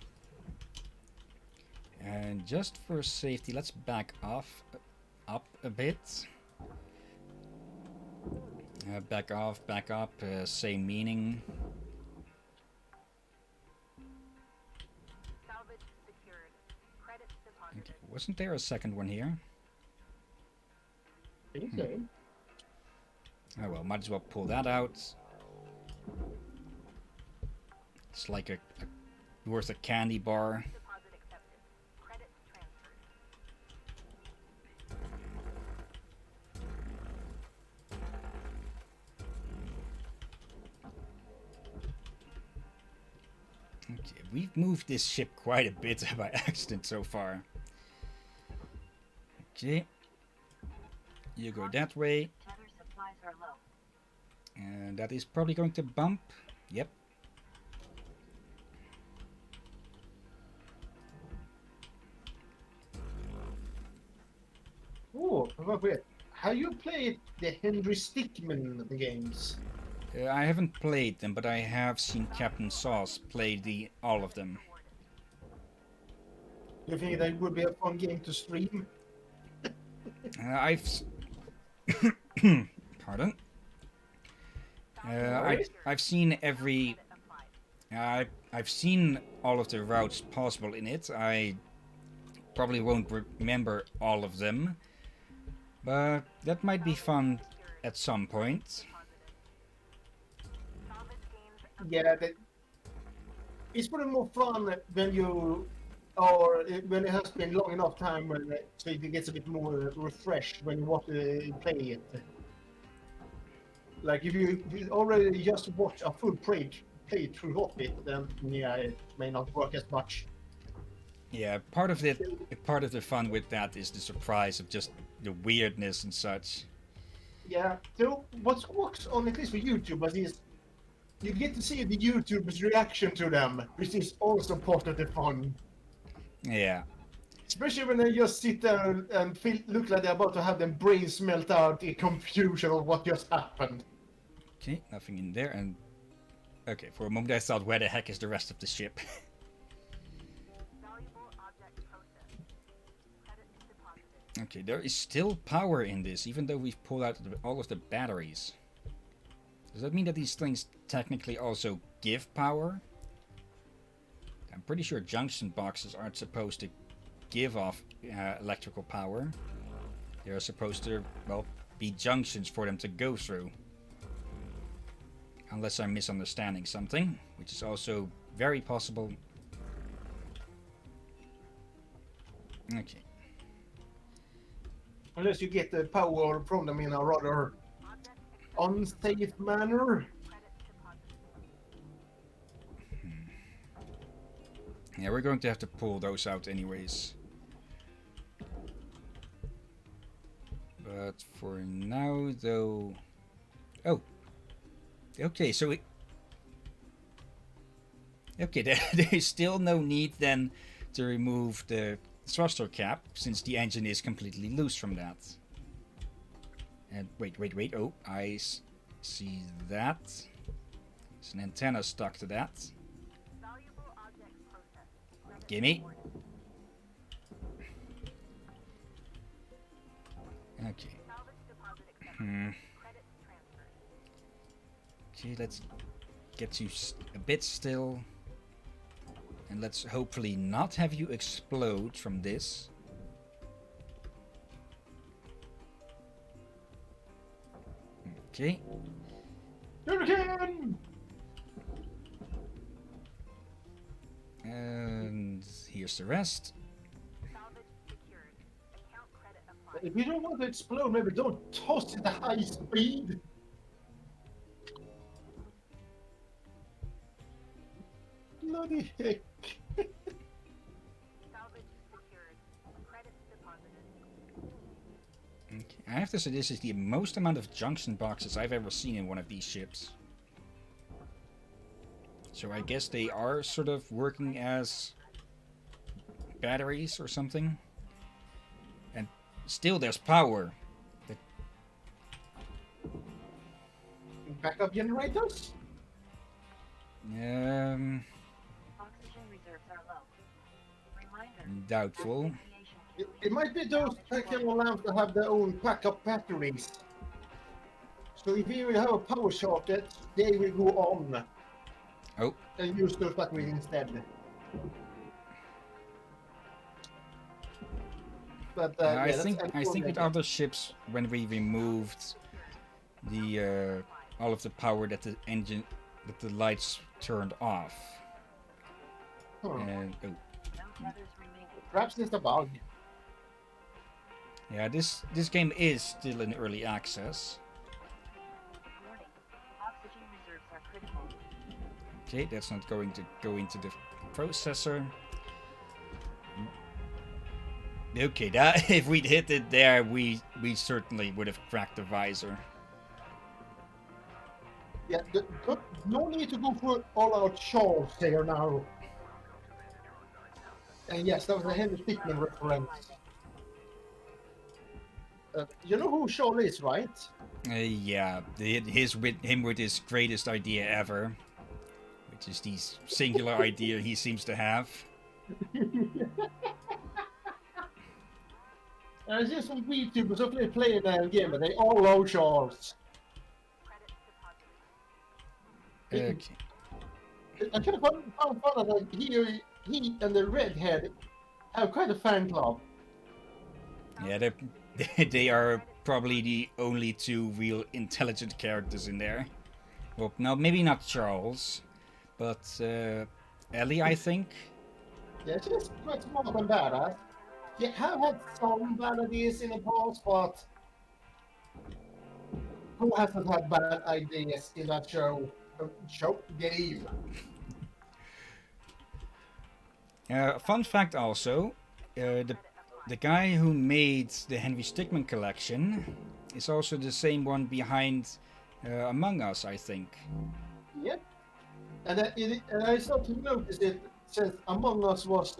And just for safety, let's back off, up a bit. Back off, back up, same meaning. Salvage secured. Credits deposited. Okay, wasn't there a second one here? I think so. Oh well, might as well pull that out. It's like a worth a candy bar. Deposit accepted. Credits transferred. Okay, we've moved this ship quite a bit by accident so far. Okay. You go that way. Tether supplies are low. And that is probably going to bump. Yep. Oh, wait. Have you played the Henry Stickmin games? I haven't played them, but I have seen Captain Sauce play all of them. Do you think that would be a fun game to stream? I've... Pardon? I've seen every... I've seen all of the routes possible in it. I probably won't remember all of them. But that might be fun at some point. Yeah, it's pretty more fun when you or when it has been long enough time so it gets a bit more refreshed when you want to play it. Like if you already just watch a full playthrough of it, then yeah, it may not work as much. Yeah, part of the fun with that is the surprise of just the weirdness and such. Yeah. So what works on at least for YouTubers is you get to see the YouTubers' reaction to them, which is also part of the fun. Yeah. Especially when they just sit there and look like they're about to have their brains melt out in confusion of what just happened. Okay, nothing in there, and okay, for a moment I thought, where the heck is the rest of the ship? Valuable object processed. Credits deposited. Okay, there is still power in this, even though we've pulled out all of the batteries. Does that mean that these things technically also give power? I'm pretty sure junction boxes aren't supposed to give off electrical power. They're supposed to, well, be junctions for them to go through. Unless I'm misunderstanding something, which is also very possible. Okay. Unless you get the power from them in a rather unsafe manner. Yeah, we're going to have to pull those out anyways. But for now, though... Oh! Okay, so it... Okay, there's still no need then to remove the thruster cap, since the engine is completely loose from that. And wait, oh, I see that. There's an antenna stuck to that. Valuable object processed. Credits Gimme. reported. Okay. Salvage deposit accepted. Credits transferred. Okay, let's get you a bit still. And let's hopefully not have you explode from this. Okay. Hurricane! And here's the rest. Salvage secured. Account credit applied. If you don't want to explode, maybe don't toss it at high speed. Bloody heck. Salvage secured. Credits deposited. Okay. I have to say, this is the most amount of junction boxes I've ever seen in one of these ships. So I guess they are sort of working as batteries or something. And still there's power. Backup generators? Oxygen reserves are low. Reminder. Doubtful. Aviation It might be those vacuum lamps that have their own backup batteries. So if you have a power shortage, they will go on. Oh. And use those batteries instead. But I yeah, think that's with unfortunate. other ships, when we removed the all of the power that the engine, that the lights turned off. Huh. And oh, no tethers remaining. Perhaps it's a bug. yeah, this game is still in early access. Warning. Oxygen reserves are critical. Okay, that's not going to go into the processor. Okay, that if we'd hit it there, we certainly would have cracked the visor. Yeah, no need to go for all-out Charles here now. And yes, that was a Henry Stickmin reference. You know who Charles is, right? Yeah, him with his greatest idea ever, which is the singular idea he seems to have. I see some VTubers who play that game, but they all know Charles. Credits deposited. Okay. I kind of found fun that he and the redhead have quite a fan club. Yeah, they are probably the only two real intelligent characters in there. Well, no, maybe not Charles, but Ellie, I think. Yeah, she's quite smart and badass. She have had some bad ideas in the past, but who hasn't had bad ideas in that game? Fun fact also, the guy who made the Henry Stickmin collection is also the same one behind Among Us, I think. Yep. And I started to notice it since Among Us was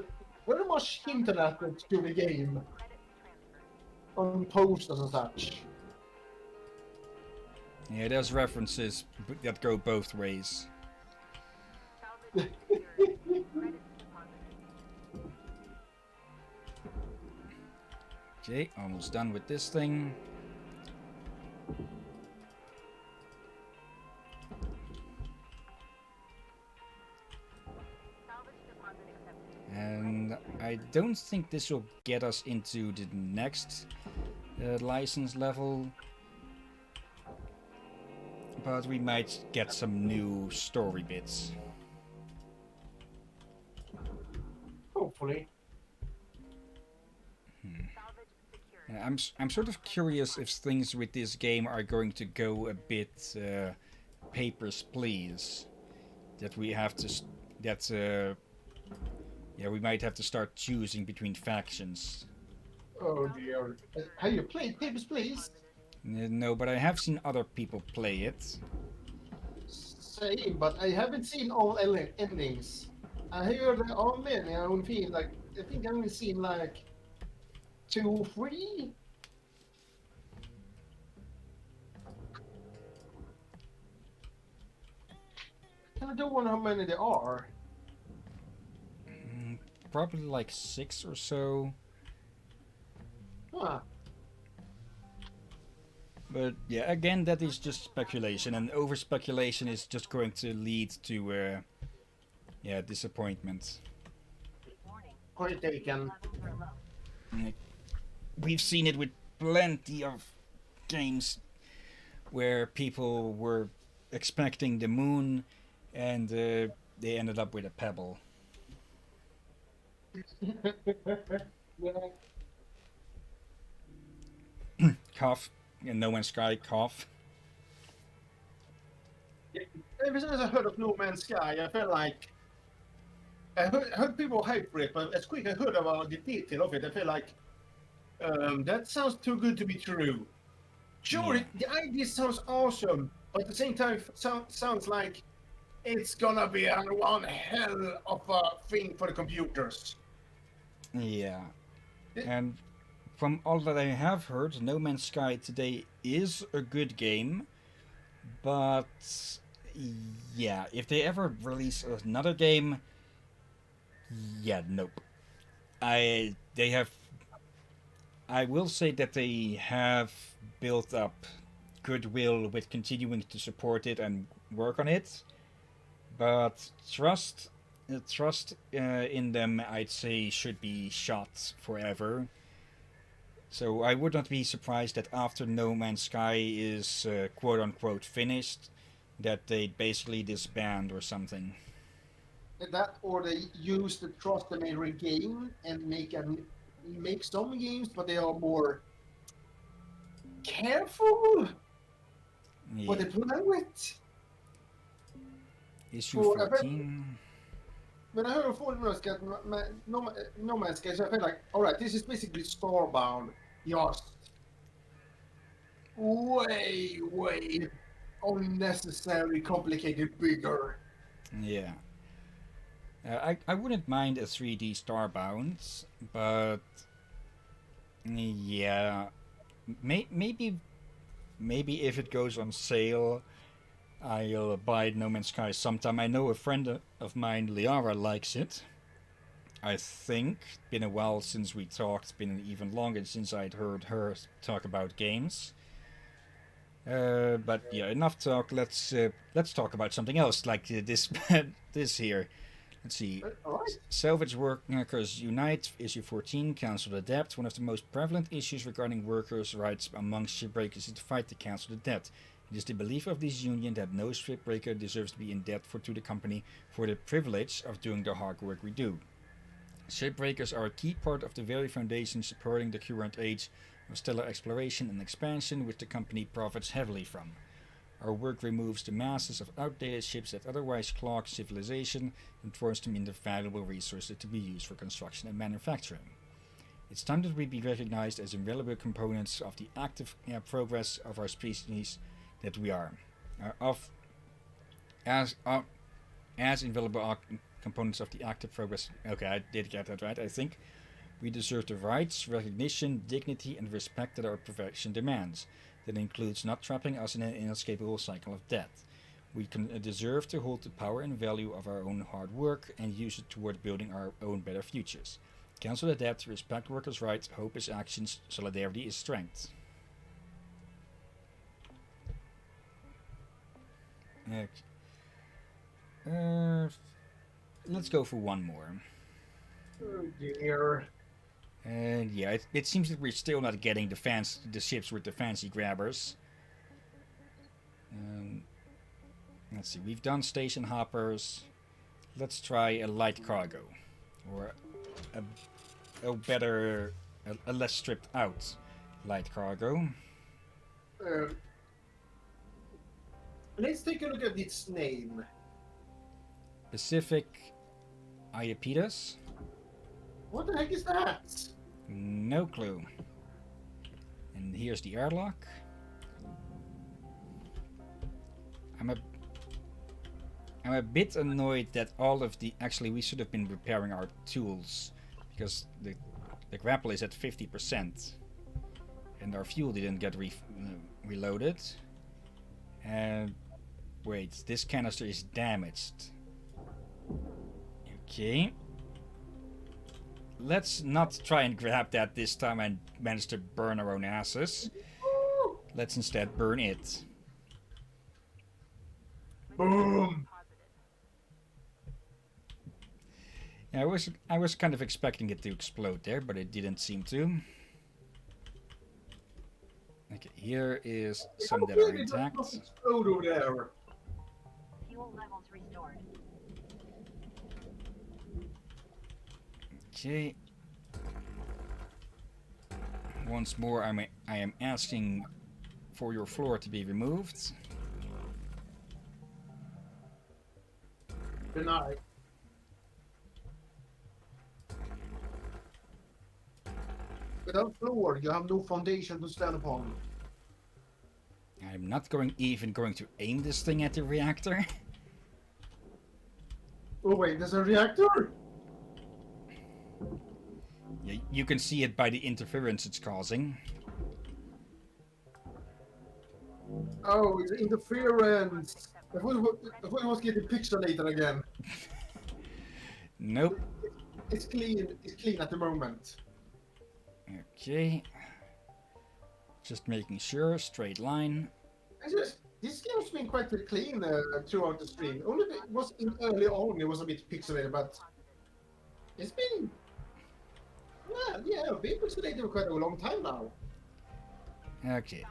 very much hinted at to the game on posters and such. Yeah, there's references that go both ways. Okay, almost done with this thing. And I don't think this will get us into the next license level. But we might get some new story bits. Hopefully. I'm sort of curious if things with this game are going to go a bit papers please. That we have to we might have to start choosing between factions. Oh dear. Have you played Papers, Please? No, but I have seen other people play it. Same, but I haven't seen all endings. I hear there are many. I don't feel like I think I've only seen like 2, 3. I don't know how many there are. Probably like 6 or so. Huh. But yeah, again, that is just speculation, and over speculation is just going to lead to disappointment. Point taken. We've seen it with plenty of games where people were expecting the moon and they ended up with a pebble. Cough. No Man's Sky, cough. Ever since I heard of No Man's Sky, I felt like I heard people hype for it, but as quick as I heard about the detail of it, I felt like that sounds too good to be true. Sure, Yeah. the idea sounds awesome, but at the same time, sounds like it's gonna be one hell of a thing for the computers. Yeah. And from all that I have heard, No Man's Sky today is a good game, but yeah, if they ever release another game, yeah, nope. I will say that they have built up goodwill with continuing to support it and work on it, but trust in them, I'd say, should be shot forever. So I would not be surprised that after No Man's Sky is quote unquote finished, that they basically disband or something. That or they use the trust in every game and make some games, but they are more careful what they Yeah. play with. Issue For 14. when I heard of No Man's Sky, so I felt like, all right, this is basically Starbound, just way unnecessary, complicated, bigger. Yeah. I wouldn't mind a 3D Starbound, but yeah, maybe if it goes on sale, I'll buy No Man's Sky sometime. I know a friend of mine, Liara, likes it. I think been a while since we talked. Been even longer since I'd heard her talk about games. But yeah, enough talk. Let's talk about something else, like this this here. Let's see. All right. Salvage Workers Unite, issue 14, Council of the Debt. One of the most prevalent issues regarding workers' rights among shipbreakers is to fight the Council of the Debt. It is the belief of this union that no shipbreaker deserves to be in debt to the company for the privilege of doing the hard work we do. Shipbreakers are a key part of the very foundation supporting the current age of stellar exploration and expansion, which the company profits heavily from. Our work removes the masses of outdated ships that otherwise clog civilization and turns them into valuable resources to be used for construction and manufacturing. It's time that we be recognized as invaluable components of the active progress of our species that we are. As invaluable components of the active progress. Okay, I did get that right, I think. We deserve the rights, recognition, dignity, and respect that our profession demands. That includes not trapping us in an inescapable cycle of death. We deserve to hold the power and value of our own hard work and use it toward building our own better futures. Cancel the debt, respect workers' rights, hope is actions, solidarity is strength. Let's go for one more. Oh dear. And yeah, it seems that we're still not getting the ships with the fancy grabbers. Let's see, we've done station hoppers. Let's try a light cargo, or a less stripped out light cargo. Let's take a look at its name. Pacific Iapetus? What the heck is that? No clue. And here's the airlock. I'm a bit annoyed that all of the... Actually, we should have been repairing our tools, because the grapple is at 50%. And our fuel didn't get reloaded. And... Wait, this canister is damaged. Okay. Let's not try and grab that this time and manage to burn our own asses. Let's instead burn it. Boom! Yeah, I was kind of expecting it to explode there, but it didn't seem to. Okay, here is some that are intact. Explode over there. Fuel levels restored. Okay. Once more, I am asking for your floor to be removed. Denied. Without floor, you have no foundation to stand upon. I'm not even going to aim this thing at the reactor. Oh wait, there's a reactor? Yeah, you can see it by the interference it's causing. Oh, it's interference. I thought it was getting pixelated again. Nope. It's clean. It's clean at the moment. Okay. Just making sure, straight line. This game's been quite clean throughout the stream. Only it was early on it was a bit pixelated, but it's been been pixelated for quite a long time now. Okay.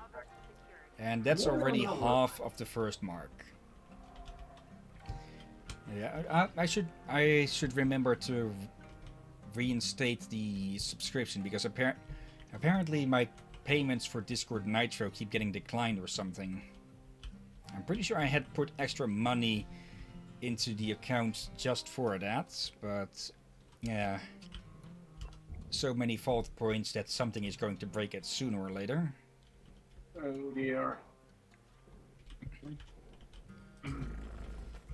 And that's already half of the first mark. Yeah, I should remember to reinstate the subscription, because apparently my payments for Discord Nitro keep getting declined or something. I'm pretty sure I had put extra money into the account just for that, but yeah, so many fault points that something is going to break it sooner or later. Oh dear.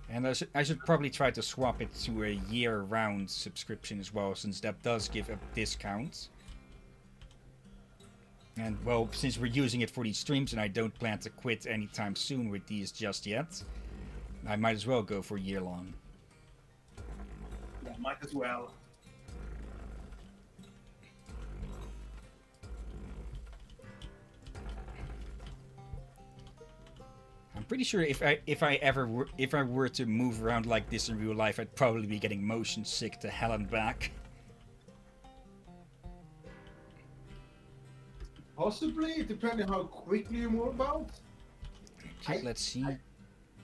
And I should probably try to swap it to a year-round subscription as well, since that does give a discount. And, well, since we're using it for these streams and I don't plan to quit anytime soon with these just yet, I might as well go for year-long. Yeah, might as well. I'm pretty sure if I were to move around like this in real life, I'd probably be getting motion sick to hell and back. Possibly, depending how quickly you move about. Okay, let's see.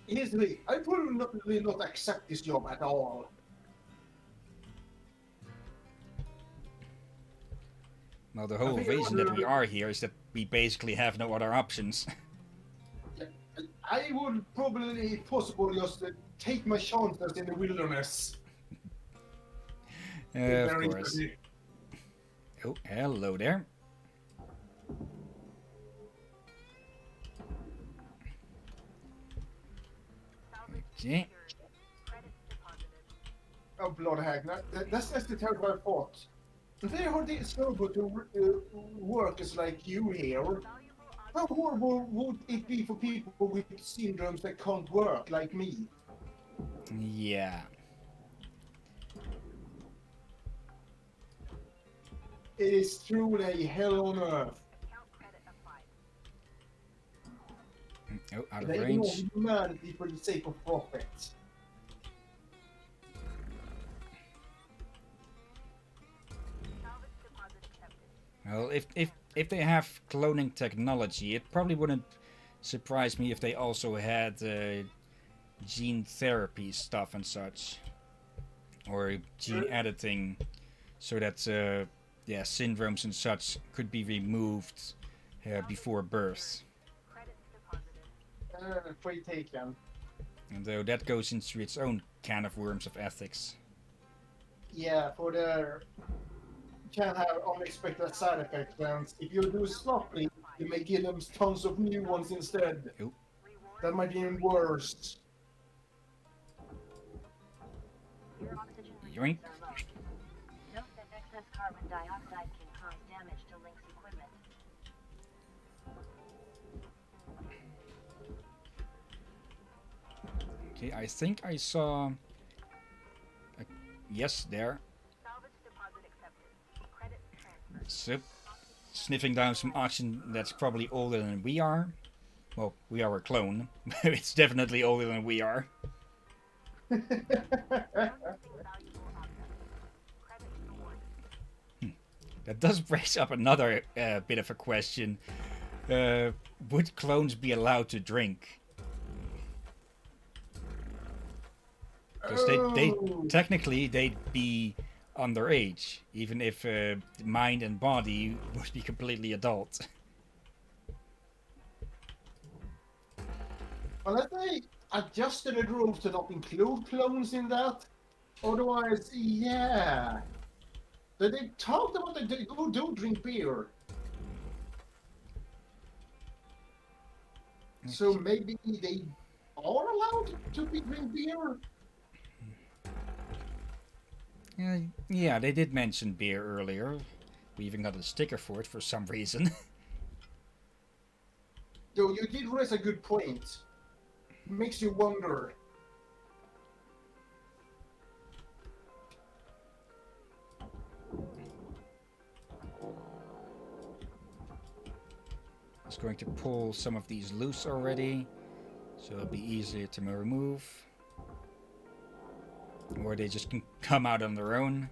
Here's the thing. I will not accept this job at all. Well, the whole think reason that we another- are here is that we basically have no other options. I would probably, if possible, just take my chances in the wilderness. Of Very course. easy. Oh, hello there. Okay. Credits deposited. Oh, blood heck. That's the terrible I thought. They hardly so good to workers like you here. Valuable How horrible would it be for people with syndromes that can't work, like me? Yeah. It is truly hell on earth. account credit applied. Oh, out of They range. ignore humanity for the sake of profit. Salvage deposit accepted. Well, if they have cloning technology, it probably wouldn't surprise me if they also had gene therapy stuff and such, or gene editing, so that yeah, syndromes and such could be removed before birth. Credits deposited. Free taken. And though that goes into its own can of worms of ethics. Yeah, for the can have unexpected side effects. And if you do sloppy, you may give them tons of new ones instead. Oh, That might be even worse. Your oxygen yoink. reserves are low. Note that excess carbon dioxide can cause damage to Link's equipment. Okay, I think I saw. Yes, there. Salvage deposit accepted. Credits transferred. So, sniffing down some oxygen that's probably older than we are. Well, we are a clone. It's definitely older than we are. Processing valuable objects. Credits awarded. That does raise up another bit of a question. Would clones be allowed to drink? Because they Oh. technically they'd be underage, even if mind and body would be completely adult. Unless they adjusted the rules to not include clones in that. Otherwise, yeah. They talked about that they do drink beer. So maybe they are allowed to drink beer? Yeah, they did mention beer earlier. We even got a sticker for it for some reason. Though you did raise a good point. Makes you wonder. It's going to pull some of these loose already, so it'll be easier to remove. Or they just can come out on their own.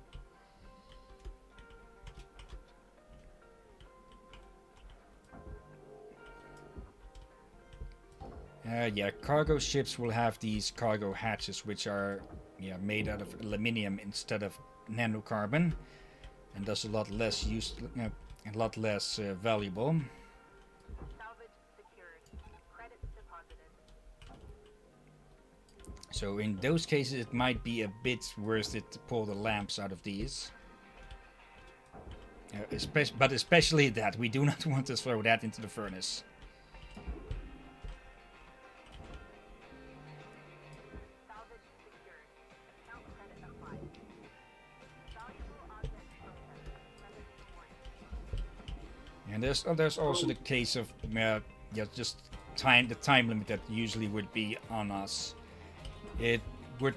Yeah, cargo ships will have these cargo hatches, which are made out of aluminium instead of nanocarbon, and thus a lot less valuable. Salvage secured. Credits deposited. So in those cases, it might be a bit worth it to pull the lamps out of these. But especially that, we do not want to throw that into the furnace. Salvage secured. Account credit applied. Valuable object processed. Credits awarded. And there's also the case of just the time limit that usually would be on us. It would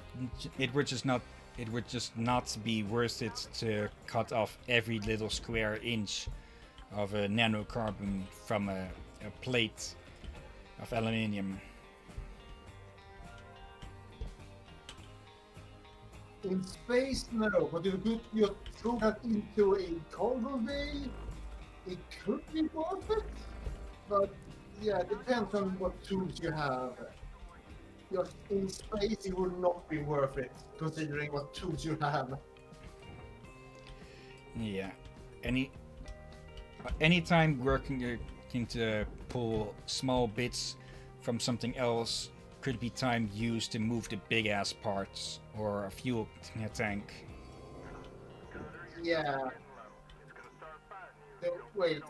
just not be worth it to cut off every little square inch of a nanocarbon from a plate of aluminium. In space, no. But if you throw that into a cargo bay, it could be worth it. But Yeah, it depends on what tools you have. Just in space, it would not be worth it, considering what tools you have. Yeah. Any anytime working to pull small bits from something else could be time used to move the big ass parts or a fuel tank. Yeah. Wait.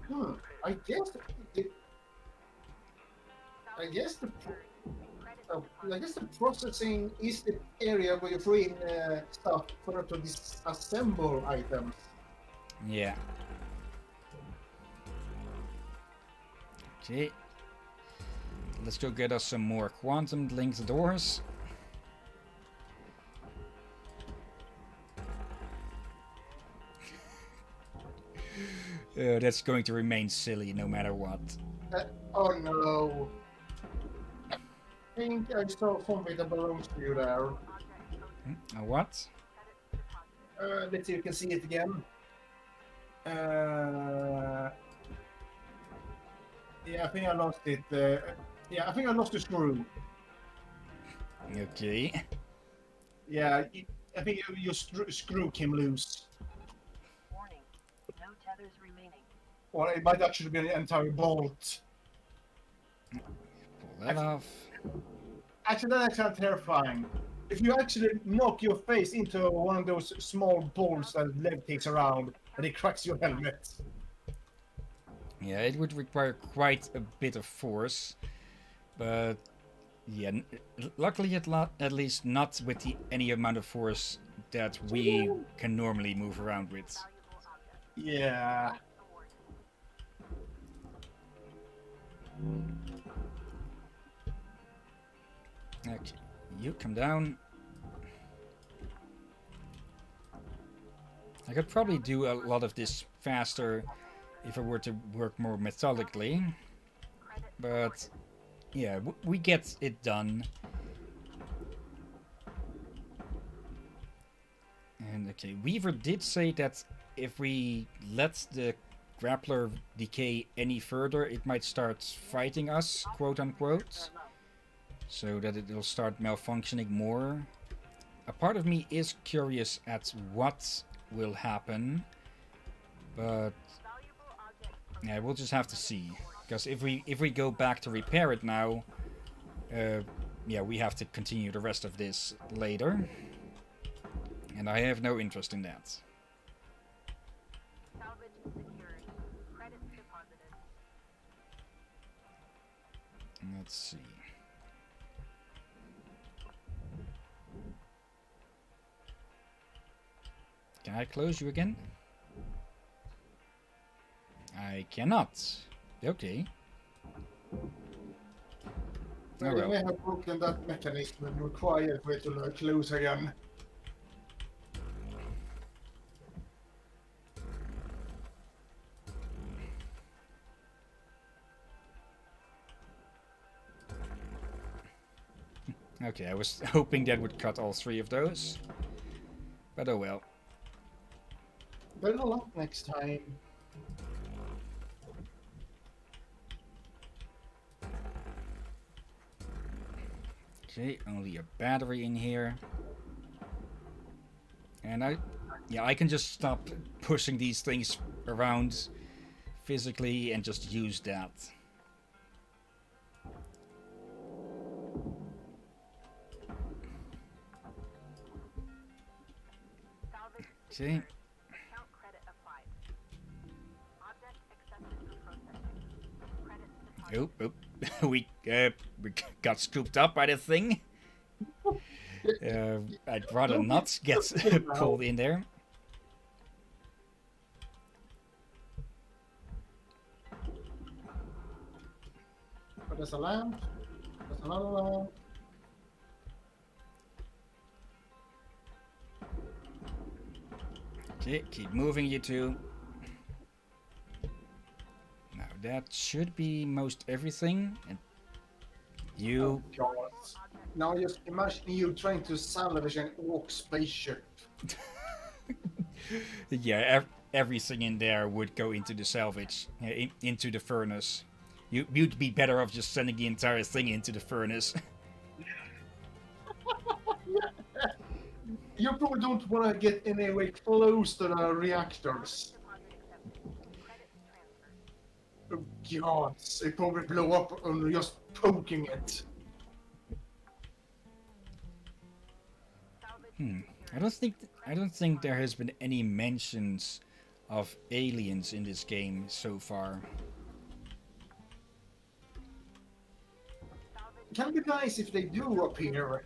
Hmm. I guess. The, I guess the. I guess the processing is the area where you throw in stuff for to disassemble items. Yeah. Okay. Let's go get us some more quantum linked doors. That's going to remain silly no matter what. Oh no. I think I saw something that belongs to you there. A what? Let's see if you can see it again. Yeah, I think I lost it. Yeah, I think I lost the screw. Okay. Yeah, I think your screw came loose. Warning. No tethers remaining. Or it might actually be an entire bolt. Pull that off. Actually, that's actually terrifying. If you actually knock your face into one of those small balls that leg takes around, and it cracks your helmet. Yeah, it would require quite a bit of force, but yeah, luckily at least not with any amount of force that we can normally move around with. Yeah. Okay, you come down. I could probably do a lot of this faster if I were to work more methodically, but yeah, we get it done. And okay, Weaver did say that if we let the grappler decay any further, it might start fighting us, quote unquote, so that it will start malfunctioning more. A part of me is curious at what will happen, but yeah, we'll just have to see. Because if we go back to repair it now, yeah, we have to continue the rest of this later, and I have no interest in that. Salvage secured. Credits deposited. Let's see. Can I close you again? I cannot. Okay. Well, you may have broken that mechanism and required for it to close again. Okay, I was hoping that would cut all three of those. But oh well. Better luck next time. Okay, only a battery in here. And I can just stop pushing these things around physically and just use that. Okay. Count credit applied. Object accepted for processing. Credits deposited. Oh, we got scooped up by the thing. I'd rather not get pulled in there. But there's a lamp. There's another lamp. Okay, keep moving, you two. Now that should be most everything. And you. Oh, God. Now just imagine you trying to salvage an orc spaceship. Yeah, everything in there would go into the salvage, into the furnace. You'd be better off just sending the entire thing into the furnace. You probably don't want to get anywhere close to the reactors. Oh god, they probably blow up on just poking it. I don't think there has been any mentions of aliens in this game so far. Can be nice if they do appear.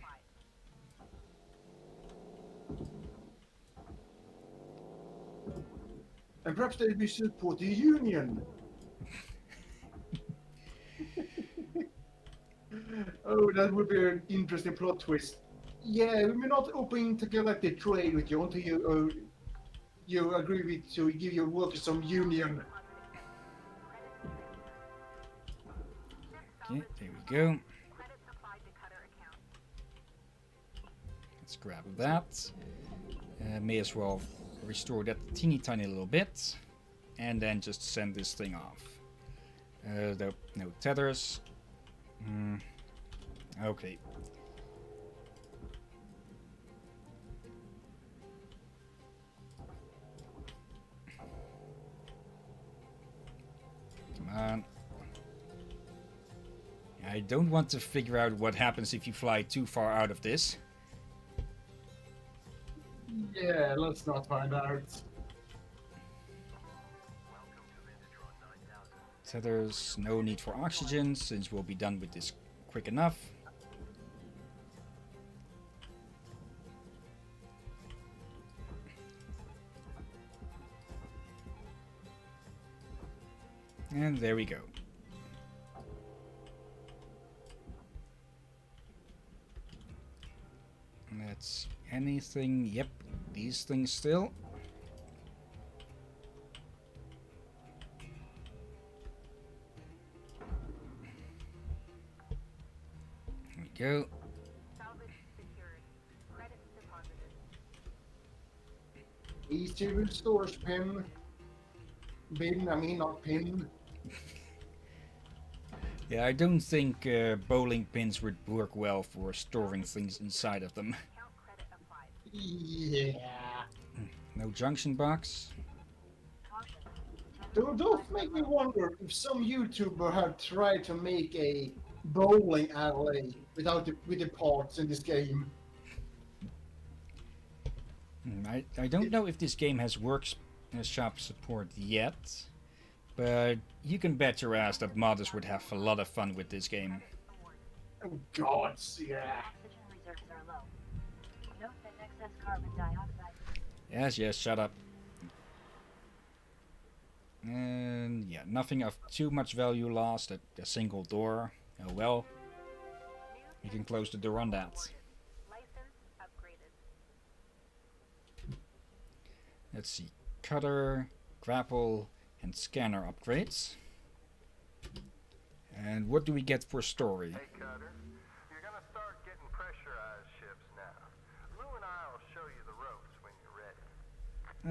And perhaps they will support the Union. Oh, that would be an interesting plot twist. Yeah, we're not open to galactic trade with you until you agree with to give your workers some union. Okay, there we go. Let's grab that. May as well restore that teeny tiny little bit. And then just send this thing off. No tethers. Okay. Come on. I don't want to figure out what happens if you fly too far out of this. Yeah, let's not find out. Tethers, no need for oxygen, since we'll be done with this quick enough. And there we go. Let's see. Anything? Yep, these things still. There we go. Easy restores pin. Bin, I mean not pin. Yeah, I don't think bowling pins would work well for storing things inside of them. Yeah. No junction box. Those make me wonder if some YouTuber have tried to make a bowling alley with the parts in this game. I don't know if this game has workshop support yet, but you can bet your ass that modders would have a lot of fun with this game. Oh god, yeah. Oxygen reserves are low. Note that excess carbon dioxide. Yes, shut up. And yeah, nothing of too much value lost. A single door. Oh well. We can close the door on that. License upgraded. Let's see. Cutter, grapple, and scanner upgrades. And what do we get for story? Hey, Cutter, you're gonna start getting pressurized ships now. Lou and I'll show you the ropes when you're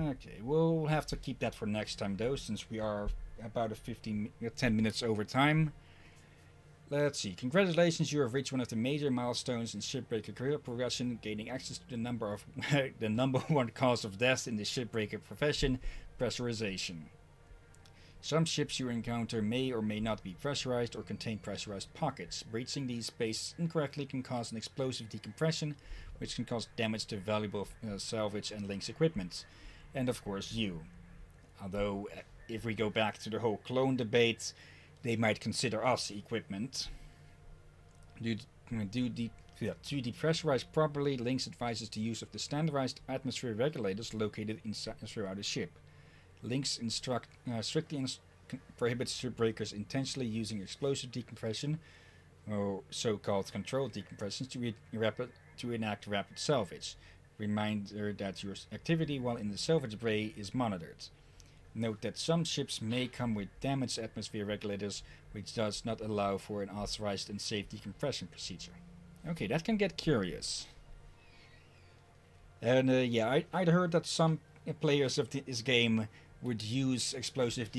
ready. Okay, we'll have to keep that for next time though, since we are about 10 minutes over time. Let's see. Congratulations, you have reached one of the major milestones in shipbreaker career progression, gaining access to the number one cause of death in the shipbreaker profession, pressurization. Some ships you encounter may or may not be pressurized or contain pressurized pockets. Breaching these spaces incorrectly can cause an explosive decompression, which can cause damage to valuable salvage and links equipment. And of course you. Although, if we go back to the whole clone debate, they might consider us equipment. To depressurize properly, Lynx advises the use of the standardized atmosphere regulators located throughout the ship. Lynx strictly prohibits shipbreakers intentionally using explosive decompression, or so-called controlled decompressions, to enact rapid salvage. Reminder that your activity while in the salvage bay is monitored. Note that some ships may come with damaged atmosphere regulators, which does not allow for an authorized and safe decompression procedure. Okay, that can get curious. And yeah, I'd heard that some players of this game would use explosive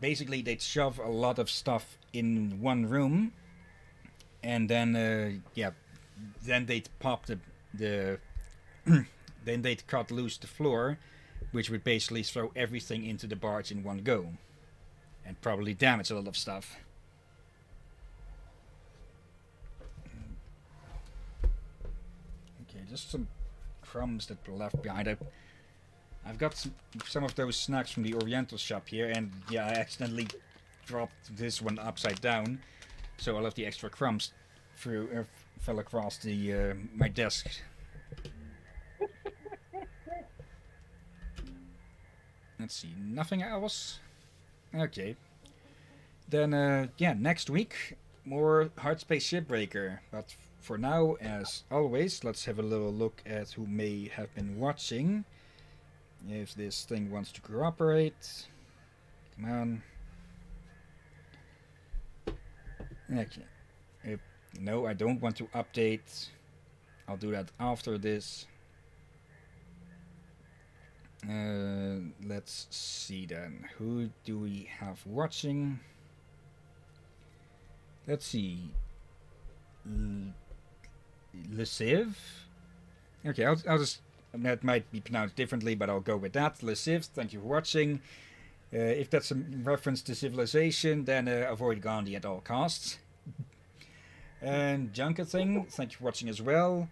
basically they'd shove a lot of stuff in one room, and then then they'd pop the then they'd cut loose the floor, which would basically throw everything into the barge in one go, and probably damage a lot of stuff. Okay, just some crumbs that were left behind. I've got some of those snacks from the Oriental shop here, and yeah, I accidentally dropped this one upside down, so all of the extra crumbs fell across the my desk. Let's see, nothing else? Okay. Then, next week, more Hardspace Shipbreaker. But for now, as always, let's have a little look at who may have been watching. If this thing wants to cooperate. Come on. Okay. No, I don't want to update. I'll do that after this. Let's see then. Who do we have watching? Let's see. Lesiv? Okay, I'll just... That might be pronounced differently, but I'll go with that. Lesiv, thank you for watching. If that's a reference to Civilization, then avoid Gandhi at all costs. And Junkathing, thank you for watching as well.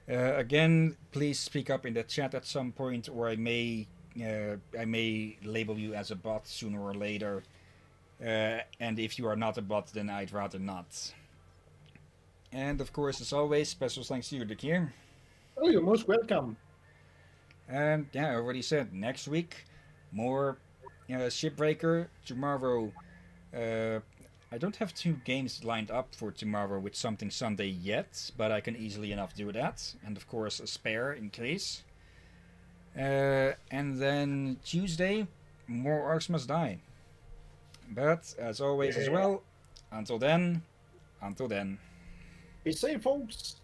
Again, please speak up in the chat at some point, or I may label you as a bot sooner or later. And if you are not a bot, then I'd rather not. And of course, as always, special thanks to you, Dick here. Oh, you're most welcome. And yeah, I already said next week more Shipbreaker. Tomorrow, I don't have 2 games lined up for tomorrow with Something Sunday yet, but I can easily enough do that. And of course, a spare in case. And then Tuesday, more Orcs Must Die. But as always as well, until then. Be safe, folks.